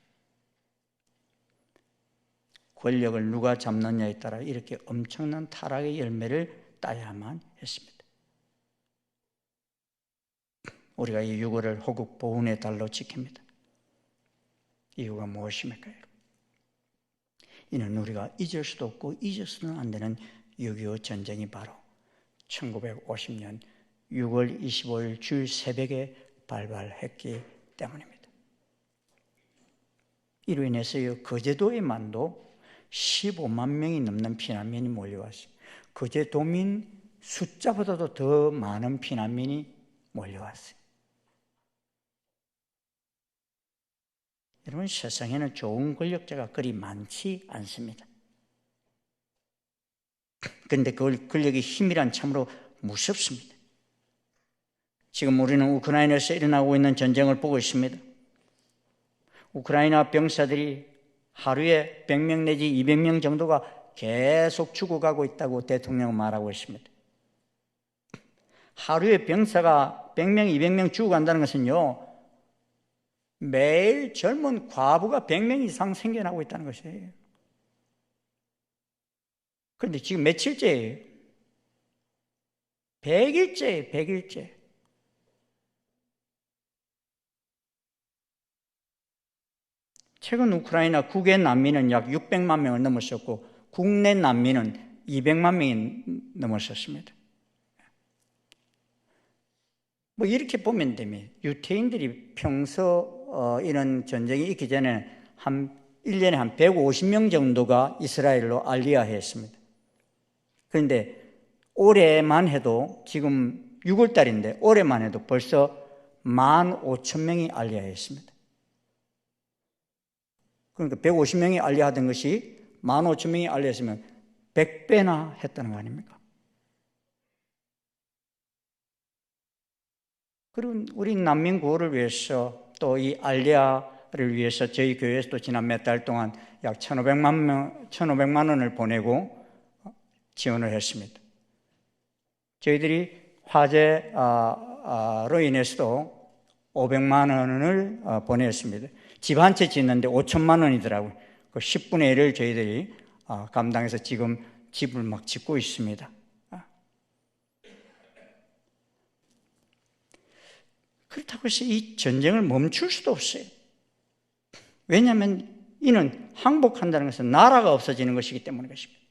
권력을 누가 잡느냐에 따라 이렇게 엄청난 타락의 열매를 따야만 했습니다. 우리가 이 유골을 호국 보훈의 달로 지킵니다. 이유가 무엇입니까? 이는 우리가 잊을 수도 없고 잊어서는 안 되는 6.25 전쟁이 바로 1950년 6월 25일 주일 새벽에 발발했기 때문입니다. 이로 인해서 거제도에만도 15만 명이 넘는 피난민이 몰려왔어요. 거제도민 숫자보다도 더 많은 피난민이 몰려왔어요. 여러분, 세상에는 좋은 권력자가 그리 많지 않습니다. 그런데 그 권력의 힘이란 참으로 무섭습니다. 지금 우리는 우크라이나에서 일어나고 있는 전쟁을 보고 있습니다. 우크라이나 병사들이 하루에 100명 내지 200명 정도가 계속 죽어가고 있다고 대통령은 말하고 있습니다. 하루에 병사가 100명, 200명 죽어간다는 것은요, 매일 젊은 과부가 100명 이상 생겨나고 있다는 것이에요. 그런데 지금 며칠째예요? 100일째예요, 100일째. 최근 우크라이나 국외 난민은 약 600만 명을 넘었었고 국내 난민은 200만 명이 넘었었습니다. 뭐 이렇게 보면 됩니다. 유태인들이 평소 이런 전쟁이 있기 전에 1년에 한 150명 정도가 이스라엘로 알리야했습니다. 그런데 올해만 해도 지금 6월 달인데 올해만 해도 벌써 15,000명이 알리야했습니다. 그러니까 150명이 알리야하던 것이 15,000명이 알리야했으면 100배나 했다는 거 아닙니까? 그리고 우리 난민 구호를 위해서 또 이 알리야를 위해서 저희 교회에서도 지난 몇 달 동안 약 1,500만 원을 보내고 지원을 했습니다. 저희들이 화재로 인해서도 500만 원을 보냈습니다. 집 한 채 짓는데 5천만 원이더라고요. 그 10분의 1을 저희들이 감당해서 지금 집을 막 짓고 있습니다. 그렇다고 해서 이 전쟁을 멈출 수도 없어요. 왜냐하면 이는 항복한다는 것은 나라가 없어지는 것이기 때문인 것입니다.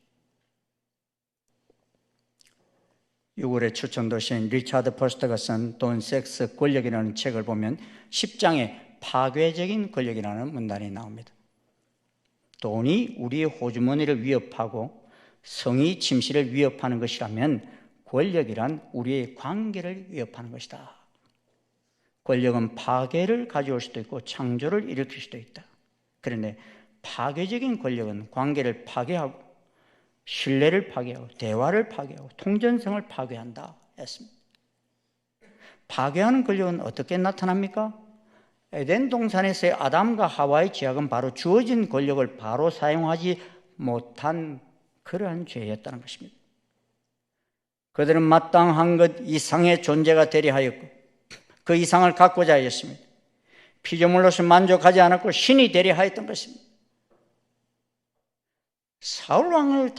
6월에 추천도시인 리차드 퍼스터가 쓴 돈, 섹스, 권력이라는 책을 보면 10장에 파괴적인 권력이라는 문단이 나옵니다. 돈이 우리의 호주머니를 위협하고 성의 침실을 위협하는 것이라면 권력이란 우리의 관계를 위협하는 것이다. 권력은 파괴를 가져올 수도 있고 창조를 일으킬 수도 있다. 그런데 파괴적인 권력은 관계를 파괴하고 신뢰를 파괴하고 대화를 파괴하고 통전성을 파괴한다 했습니다. 파괴하는 권력은 어떻게 나타납니까? 에덴 동산에서의 아담과 하와의 죄악은 바로 주어진 권력을 바로 사용하지 못한 그러한 죄였다는 것입니다. 그들은 마땅한 것 이상의 존재가 되려 하였고 그 이상을 갖고자 하였습니다. 피조물로서 만족하지 않았고 신이 되려 하였던 것입니다. 사울왕이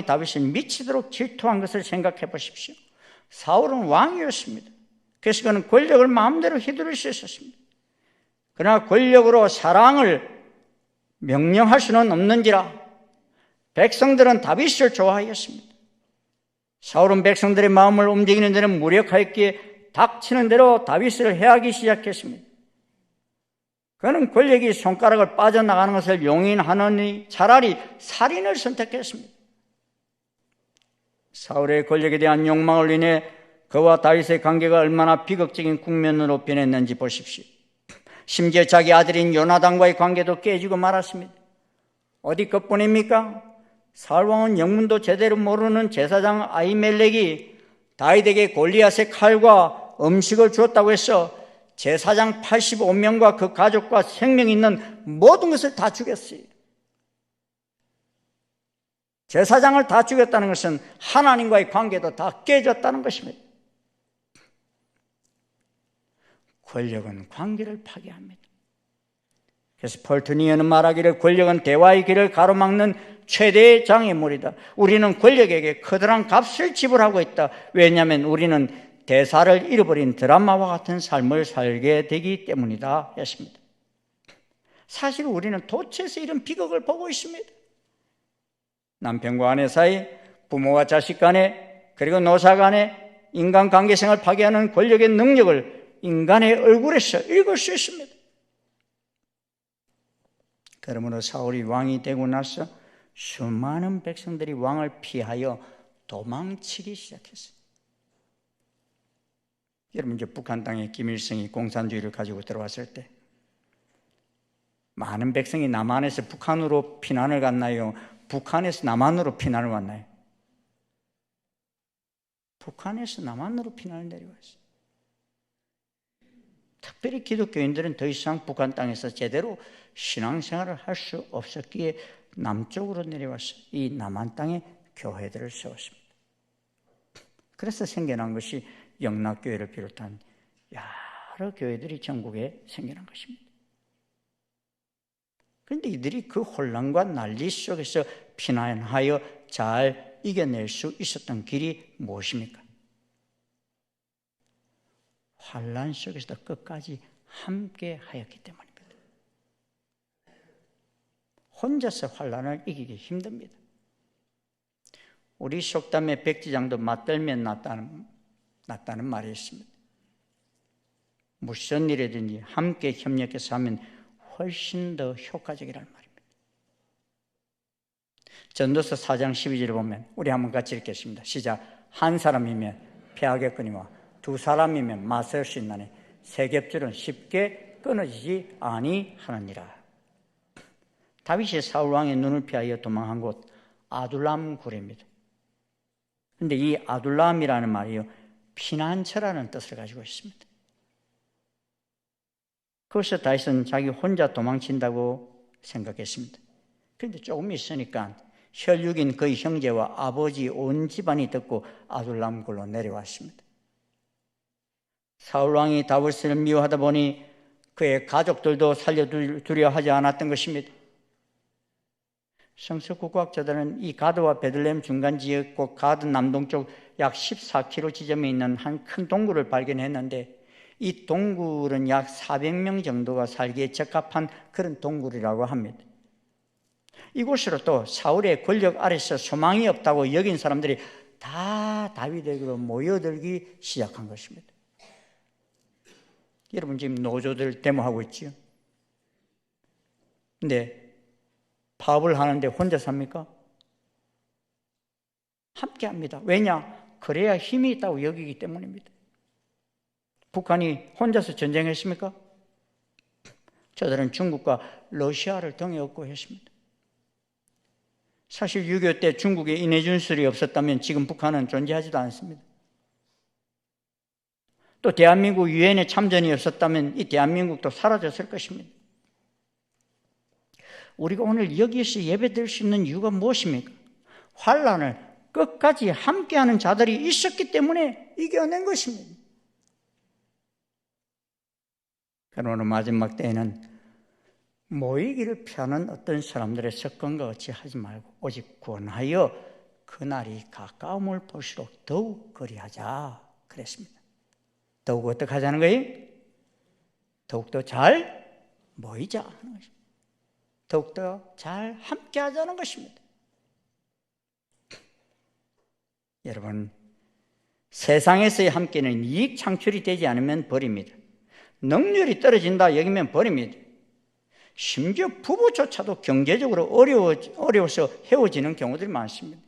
다윗을 미치도록 질투한 것을 생각해 보십시오. 사울은 왕이었습니다. 그래서 그는 권력을 마음대로 휘두를 수 있었습니다. 그러나 권력으로 사랑을 명령할 수는 없는지라 백성들은 다윗을 좋아하였습니다. 사울은 백성들의 마음을 움직이는 데는 무력하였기에 닥치는 대로 다윗을 해하기 시작했습니다. 그는 권력이 손가락을 빠져나가는 것을 용인하느니 차라리 살인을 선택했습니다. 사울의 권력에 대한 욕망을 인해 그와 다윗의 관계가 얼마나 비극적인 국면으로 변했는지 보십시오. 심지어 자기 아들인 요나단과의 관계도 깨지고 말았습니다. 어디 그뿐입니까? 사울 왕은 영문도 제대로 모르는 제사장 아히멜렉이 다윗에게 골리앗의 칼과 음식을 주었다고 해서 제사장 85명과 그 가족과 생명이 있는 모든 것을 다 죽였어요. 제사장을 다 죽였다는 것은 하나님과의 관계도 다 깨졌다는 것입니다. 권력은 관계를 파괴합니다. 그래서 폴트니어는 말하기를 권력은 대화의 길을 가로막는 최대의 장애물이다. 우리는 권력에게 커다란 값을 지불하고 있다. 왜냐하면 우리는 대사를 잃어버린 드라마와 같은 삶을 살게 되기 때문이다 했습니다. 사실 우리는 도처에서 이런 비극을 보고 있습니다. 남편과 아내 사이, 부모와 자식 간에, 그리고 노사 간에 인간관계생활을 파괴하는 권력의 능력을 인간의 얼굴에서 읽을 수 있습니다. 그러므로 사울이 왕이 되고 나서 수많은 백성들이 왕을 피하여 도망치기 시작했어요. 여러분, 이제 북한 땅에 김일성이 공산주의를 가지고 들어왔을 때 많은 백성이 남한에서 북한으로 피난을 갔나요? 북한에서 남한으로 피난을 왔나요? 북한에서 남한으로 피난을 내려왔어요. 특별히 기독교인들은 더 이상 북한 땅에서 제대로 신앙생활을 할 수 없었기에 남쪽으로 내려와서 이 남한 땅에 교회들을 세웠습니다. 그래서 생겨난 것이 영락교회를 비롯한 여러 교회들이 전국에 생겨난 것입니다. 그런데 이들이 그 혼란과 난리 속에서 피난하여 잘 이겨낼 수 있었던 길이 무엇입니까? 환란 속에서도 끝까지 함께 하였기 때문입니다. 혼자서 환란을 이기기 힘듭니다. 우리 속담의 백지장도 맞들면 낫다는 말이 있습니다. 무슨 일이든지 함께 협력해서 하면 훨씬 더 효과적이라는 말입니다. 전도서 4장 12절을 보면 우리 한번 같이 읽겠습니다. 시작. 한 사람이면 패하겠거니와 두 사람이면 맞설 수 있나니 세 겹줄은 쉽게 끊어지지 아니하느니라. 다윗이 사울 왕의 눈을 피하여 도망한 곳 아둘람 굴입니다. 그런데 이 아둘람이라는 말이요, 피난처라는 뜻을 가지고 있습니다. 그래서 다윗은 자기 혼자 도망친다고 생각했습니다. 그런데 조금 있으니까 혈육인 그의 형제와 아버지 온 집안이 듣고 아둘람 굴로 내려왔습니다. 사울 왕이 다윗을 미워하다 보니 그의 가족들도 살려두려 하지 않았던 것입니다. 성서국과학자들은 이 가드와 베들레헴 중간 지역 곧 가드 남동쪽 약 14km 지점에 있는 한 큰 동굴을 발견했는데 이 동굴은 약 400명 정도가 살기에 적합한 그런 동굴이라고 합니다. 이곳으로 또 사울의 권력 아래서 소망이 없다고 여긴 사람들이 다 다윗에게로 모여들기 시작한 것입니다. 여러분, 지금 노조들 데모하고 있지요. 근데 파업을 하는데 혼자 삽니까? 함께 합니다. 왜냐? 그래야 힘이 있다고 여기기 때문입니다. 북한이 혼자서 전쟁했습니까? 저들은 중국과 러시아를 등에 업고 했습니다. 사실 6.25 때 중국에 인해준설이 없었다면 지금 북한은 존재하지도 않습니다. 또 대한민국 유엔에 참전이 없었다면 이 대한민국도 사라졌을 것입니다. 우리가 오늘 여기에서 예배드릴 수 있는 이유가 무엇입니까? 환난을 끝까지 함께하는 자들이 있었기 때문에 이겨낸 것입니다. 그러나 마지막 때에는 모이기를 피하는 어떤 사람들의 습관과 같이 하지 말고 오직 구원하여 그날이 가까움을 볼수록 더욱 그리하자 그랬습니다. 더욱 어떻게 하자는 거예요? 더욱더 잘 모이자 하는 것입니다. 더욱더 잘 함께 하자는 것입니다. 여러분, 세상에서의 함께는 이익 창출이 되지 않으면 버립니다. 능률이 떨어진다 여기면 버립니다. 심지어 부부조차도 경제적으로 어려워서 헤어지는 경우들이 많습니다.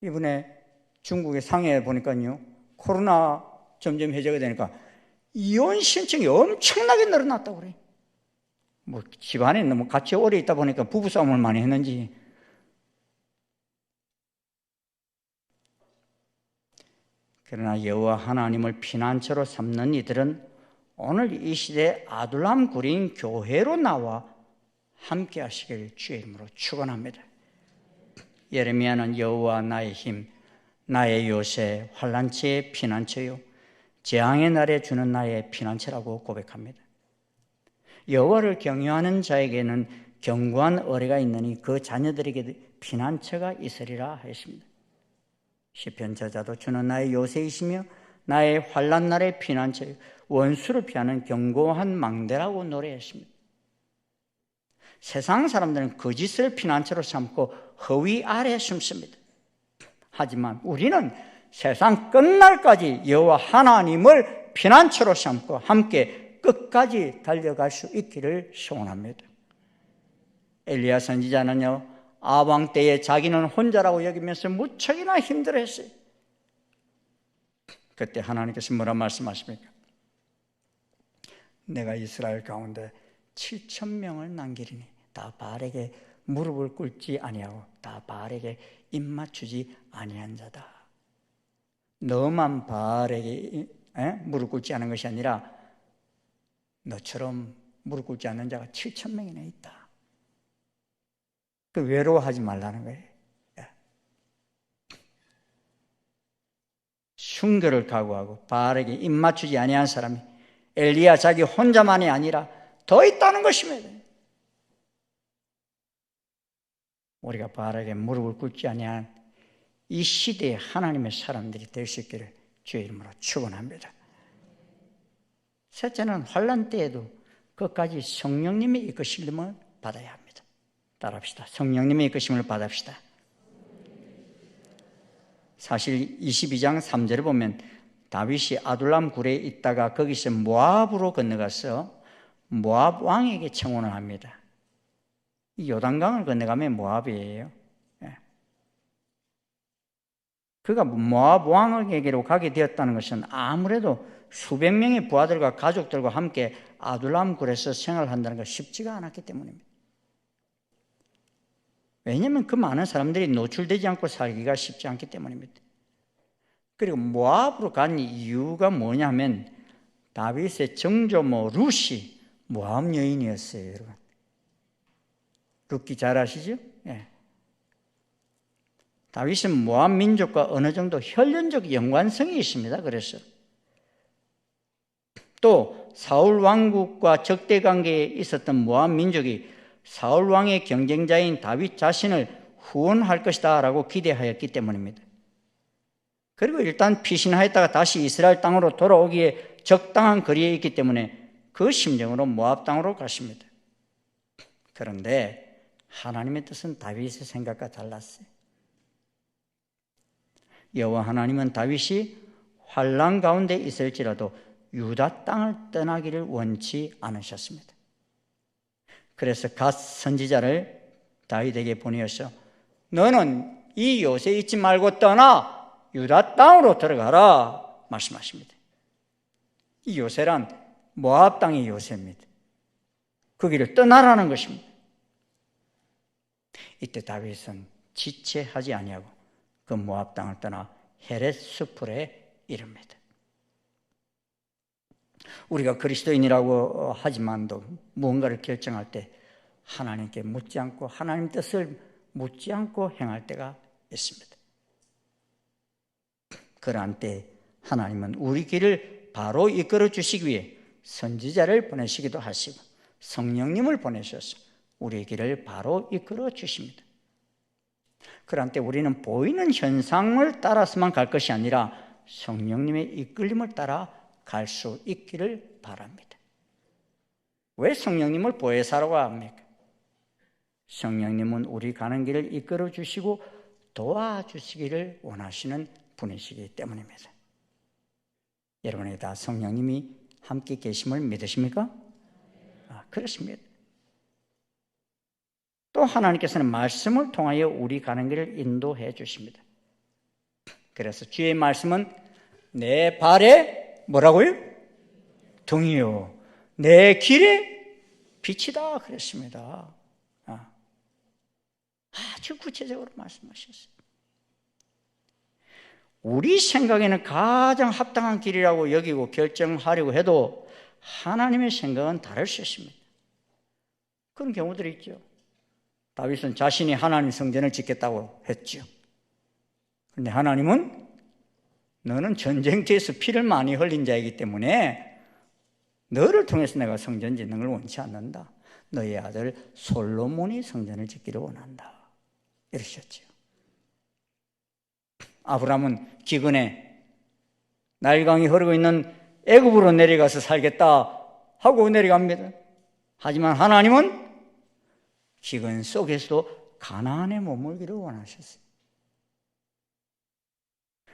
이번에 중국의 상해에 보니까요, 코로나 점점 해제가 되니까 이혼 신청이 엄청나게 늘어났다고 그래요. 뭐 집안에 너무 같이 오래 있다 보니까 부부싸움을 많이 했는지. 그러나 여호와 하나님을 피난처로 삼는 이들은 오늘 이 시대 아둘람 구린 교회로 나와 함께 하시길 주의 이름으로 축원합니다. 예레미야는 여호와 나의 힘, 나의 요새, 환난치의 피난처요, 재앙의 날에 주는 나의 피난처라고 고백합니다. 여호와를 경외하는 자에게는 견고한 어뢰가 있느니 그 자녀들에게 피난처가 있으리라 하였습니다. 시편 저자도 주는 나의 요새이시며 나의 환난 날의 피난처요, 원수를 피하는 견고한 망대라고 노래했습니다. 세상 사람들은 거짓을 피난처로 삼고 허위 아래 숨습니다. 하지만 우리는 세상 끝날까지 여호와 하나님을 피난처로 삼고 함께 끝까지 달려갈 수 있기를 소원합니다. 엘리야 선지자는요, 아방 때에 자기는 혼자라고 여기면서 무척이나 힘들어했어요. 그때 하나님께서 뭐라 말씀하십니까? 내가 이스라엘 가운데 7,000명을 남기리니 다 바알에게 무릎을 꿇지 아니하고 다 바알에게 입 맞추지 아니한 자다. 너만 바알에게 무릎 꿇지 않은 것이 아니라 너처럼 무릎 꿇지 않는 자가 7,000명이나 있다. 그 외로워하지 말라는 거예요. 순교를 각오하고 바알에게 입 맞추지 아니한 사람이 엘리야 자기 혼자만이 아니라 더 있다는 것입니다. 우리가 바알에게 무릎을 꿇지 아니한 이 시대에 하나님의 사람들이 될 수 있기를 주의 이름으로 축원합니다. 셋째는 환난 때에도 끝까지 성령님의 이끄심을 받아야 합니다. 따라합시다. 성령님의 이끄심을 받읍시다. 사실 22장 3절을 보면 다윗이 아둘람 굴에 있다가 거기서 모압으로 건너가서 모압 왕에게 청혼을 합니다. 이 요단강을 건너가면 모압이에요. 그가 모압 왕에게로 가게 되었다는 것은 아무래도 수백 명의 부하들과 가족들과 함께 아둘람 굴에서 생활한다는 것이 쉽지가 않았기 때문입니다. 왜냐하면 그 많은 사람들이 노출되지 않고 살기가 쉽지 않기 때문입니다. 그리고 모압으로 간 이유가 뭐냐면 다윗의 정조모 룻이 모압 여인이었어요. 여러분, 룻기 잘 아시죠? 예. 다윗은 모압 민족과 어느 정도 혈연적 연관성이 있습니다. 그래서 또 사울 왕국과 적대 관계에 있었던 모압 민족이 사울 왕의 경쟁자인 다윗 자신을 후원할 것이다 라고 기대하였기 때문입니다. 그리고 일단 피신하였다가 다시 이스라엘 땅으로 돌아오기에 적당한 거리에 있기 때문에 그 심정으로 모압 땅으로 갔습니다. 그런데 하나님의 뜻은 다윗의 생각과 달랐어요. 여호와 하나님은 다윗이 환난 가운데 있을지라도 유다 땅을 떠나기를 원치 않으셨습니다. 그래서 갓 선지자를 다윗에게 보내어서 너는 이 요새 있지 말고 떠나 유다 땅으로 들어가라 말씀하십니다. 이 요새란 모압 땅의 요새입니다. 거기를 떠나라는 것입니다. 이때 다윗은 지체하지 아니하고 그 모압 땅을 떠나 헤렛 수풀에 이릅니다. 우리가 그리스도인이라고 하지만도 무언가를 결정할 때 하나님께 묻지 않고 하나님 뜻을 묻지 않고 행할 때가 있습니다. 그러한 때 하나님은 우리 길을 바로 이끌어 주시기 위해 선지자를 보내시기도 하시고 성령님을 보내셔서 우리의 길을 바로 이끌어 주십니다. 그러한 때 우리는 보이는 현상을 따라서만 갈 것이 아니라 성령님의 이끌림을 따라 갈 수 있기를 바랍니다. 왜 성령님을 보혜사라고 합니까? 성령님은 우리 가는 길을 이끌어 주시고 도와주시기를 원하시는 분이시기 때문입니다. 여러분이 다 성령님이 함께 계심을 믿으십니까? 그렇습니다. 또 하나님께서는 말씀을 통하여 우리 가는 길을 인도해 주십니다. 그래서 주의 말씀은 내 발에 뭐라고요? 등이요 내 길에 빛이다 그랬습니다. 아주 구체적으로 말씀하셨어요. 우리 생각에는 가장 합당한 길이라고 여기고 결정하려고 해도 하나님의 생각은 다를 수 있습니다. 그런 경우들이 있죠. 다윗은 자신이 하나님 성전을 짓겠다고 했죠. 그런데 하나님은 너는 전쟁터에서 피를 많이 흘린 자이기 때문에 너를 통해서 내가 성전 짓는 걸 원치 않는다. 너의 아들 솔로몬이 성전을 짓기를 원한다. 이러셨죠. 아브라함은 기근에 나일강이 흐르고 있는 애굽으로 내려가서 살겠다 하고 내려갑니다. 하지만 하나님은 기근 속에서도 가나안에 머물기를 원하셨어요.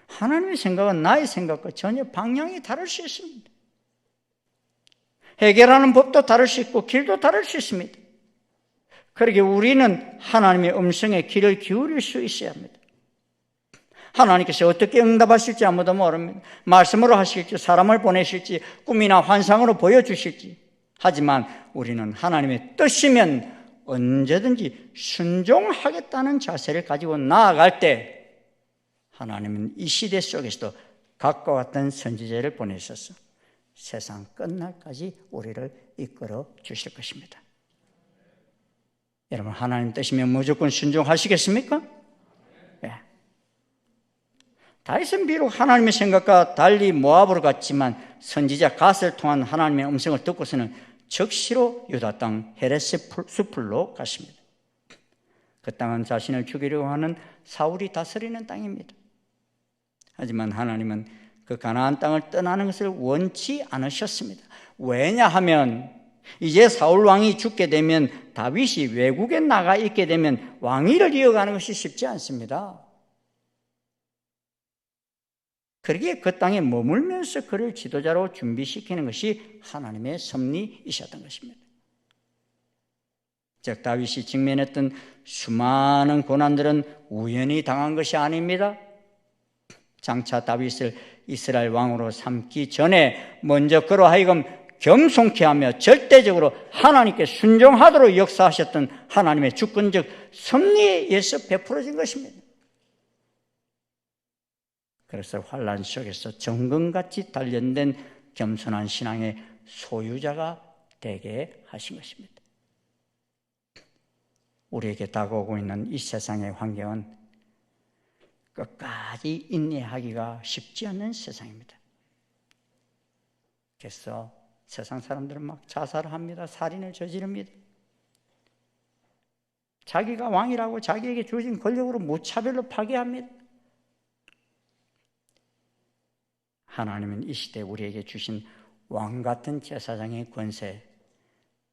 하나님의 생각은 나의 생각과 전혀 방향이 다를 수 있습니다. 해결하는 법도 다를 수 있고 길도 다를 수 있습니다. 그러기에 우리는 하나님의 음성에 귀를 기울일 수 있어야 합니다. 하나님께서 어떻게 응답하실지 아무도 모릅니다. 말씀으로 하실지 사람을 보내실지 꿈이나 환상으로 보여주실지. 하지만 우리는 하나님의 뜻이면 언제든지 순종하겠다는 자세를 가지고 나아갈 때 하나님은 이 시대 속에서도 각과 같은 선지자를 보내셔서 세상 끝날까지 우리를 이끌어 주실 것입니다. 여러분 하나님 뜻이면 무조건 순종하시겠습니까? 네. 다윗은 비록 하나님의 생각과 달리 모압으로 갔지만 선지자 갓을 통한 하나님의 음성을 듣고서는 즉시로 유다 땅 헤렛 수풀로 갔습니다. 그 땅은 자신을 죽이려고 하는 사울이 다스리는 땅입니다. 하지만 하나님은 그 가나안 땅을 떠나는 것을 원치 않으셨습니다. 왜냐하면 이제 사울 왕이 죽게 되면 다윗이 외국에 나가 있게 되면 왕위를 이어가는 것이 쉽지 않습니다. 그러기에 그 땅에 머물면서 그를 지도자로 준비시키는 것이 하나님의 섭리이셨던 것입니다. 즉 다윗이 직면했던 수많은 고난들은 우연히 당한 것이 아닙니다. 장차 다윗을 이스라엘 왕으로 삼기 전에 먼저 그로 하여금 겸손케 하며 절대적으로 하나님께 순종하도록 역사하셨던 하나님의 주권적 섭리에 의해서 베풀어진 것입니다. 그래서 환난 속에서 정금같이 단련된 겸손한 신앙의 소유자가 되게 하신 것입니다. 우리에게 다가오고 있는 이 세상의 환경은 끝까지 인내하기가 쉽지 않는 세상입니다. 그래서 세상 사람들은 막 자살을 합니다. 살인을 저지릅니다. 자기가 왕이라고 자기에게 주어진 권력으로 무차별로 파괴합니다. 하나님은 이 시대에 우리에게 주신 왕같은 제사장의 권세,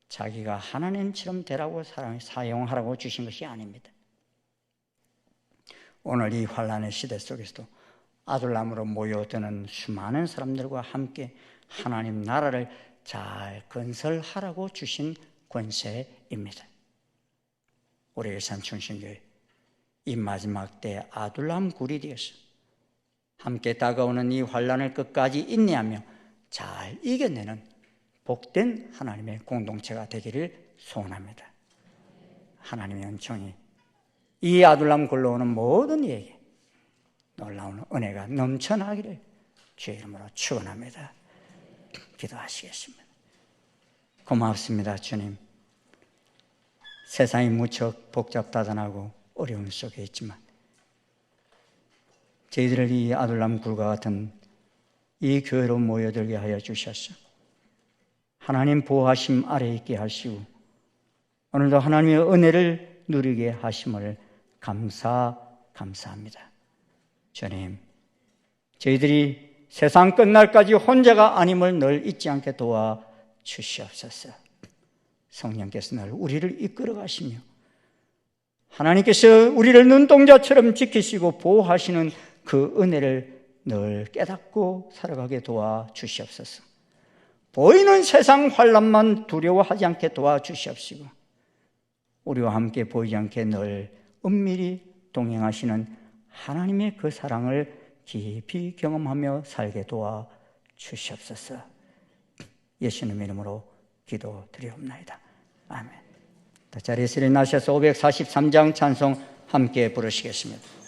자기가 하나님처럼 되라고 사용하라고 주신 것이 아닙니다. 오늘 이 환난의 시대 속에서도 아둘람으로 모여드는 수많은 사람들과 함께 하나님 나라를 잘 건설하라고 주신 권세입니다. 우리 일산 충신교회 이 마지막 때 아둘람 굴이 되어서 함께 다가오는 이 환난을 끝까지 인내하며 잘 이겨내는 복된 하나님의 공동체가 되기를 소원합니다. 하나님의 은총이 이 아둘람 굴로 오는 모든 이에게 놀라운 은혜가 넘쳐나기를 주의 이름으로 축원합니다. 기도하시겠습니다. 고맙습니다, 주님. 세상이 무척 복잡다단하고 어려움 속에 있지만 저희들을 이 아둘람 굴과 같은 이 교회로 모여들게 하여 주셔서 하나님 보호하심 아래 있게 하시고 오늘도 하나님의 은혜를 누리게 하심을 감사합니다. 주님, 저희들이 세상 끝날까지 혼자가 아님을 늘 잊지 않게 도와주시옵소서. 성령께서 늘 우리를 이끌어 가시며 하나님께서 우리를 눈동자처럼 지키시고 보호하시는 그 은혜를 늘 깨닫고 살아가게 도와주시옵소서. 보이는 세상 환난만 두려워하지 않게 도와주시옵시고 우리와 함께 보이지 않게 늘 은밀히 동행하시는 하나님의 그 사랑을 깊이 경험하며 살게 도와주시옵소서. 예수님 이름으로 기도드리옵나이다. 아멘. 자리에서 일어나셔서 543장 찬송 함께 부르시겠습니다.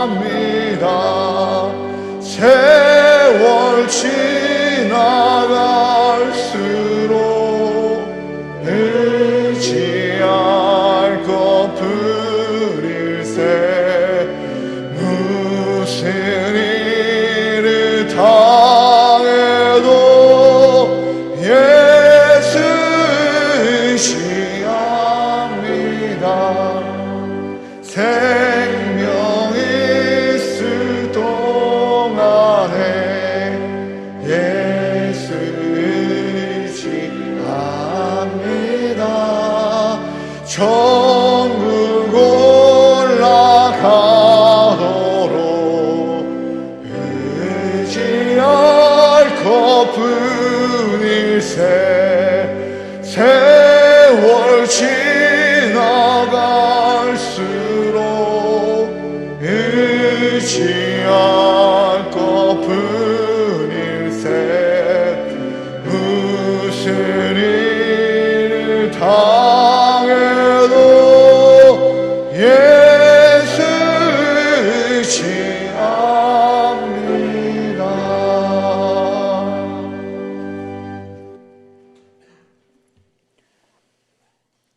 간구합니다. 세월 지나갈수록 의지할 것 뿐일세. 무슨 일을 당해도 예수 의지합니다. 생명 있을 동안에 예수 의지합니다. 천국 올라가도록 의지할 것뿐일세. 세월 지나갈수록 의지할 잃지 않고 뿐일세 무슨 일을 당해도 예수 의지합니다.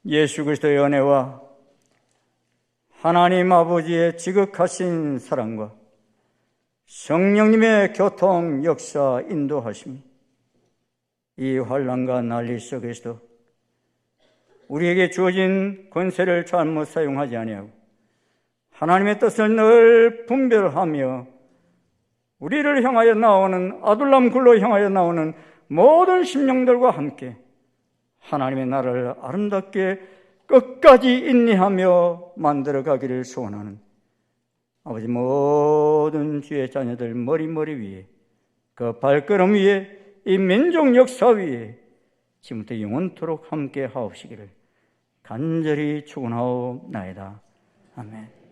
예수 그리스도의 은혜와 하나님 아버지의 지극하신 사랑과 성령님의 교통, 역사, 인도하심이 이 환난과 난리 속에서도 우리에게 주어진 권세를 잘못 사용하지 아니하고 하나님의 뜻을 늘 분별하며 우리를 향하여 나오는 아둘람 굴로 향하여 나오는 모든 심령들과 함께 하나님의 나라를 아름답게 끝까지 인내하며 만들어가기를 소원하는 아버지 모든 주의 자녀들 머리 위에 그 발걸음 위에 이 민족 역사 위에 지금부터 영원토록 함께 하옵시기를 간절히 축원하옵나이다. 아멘.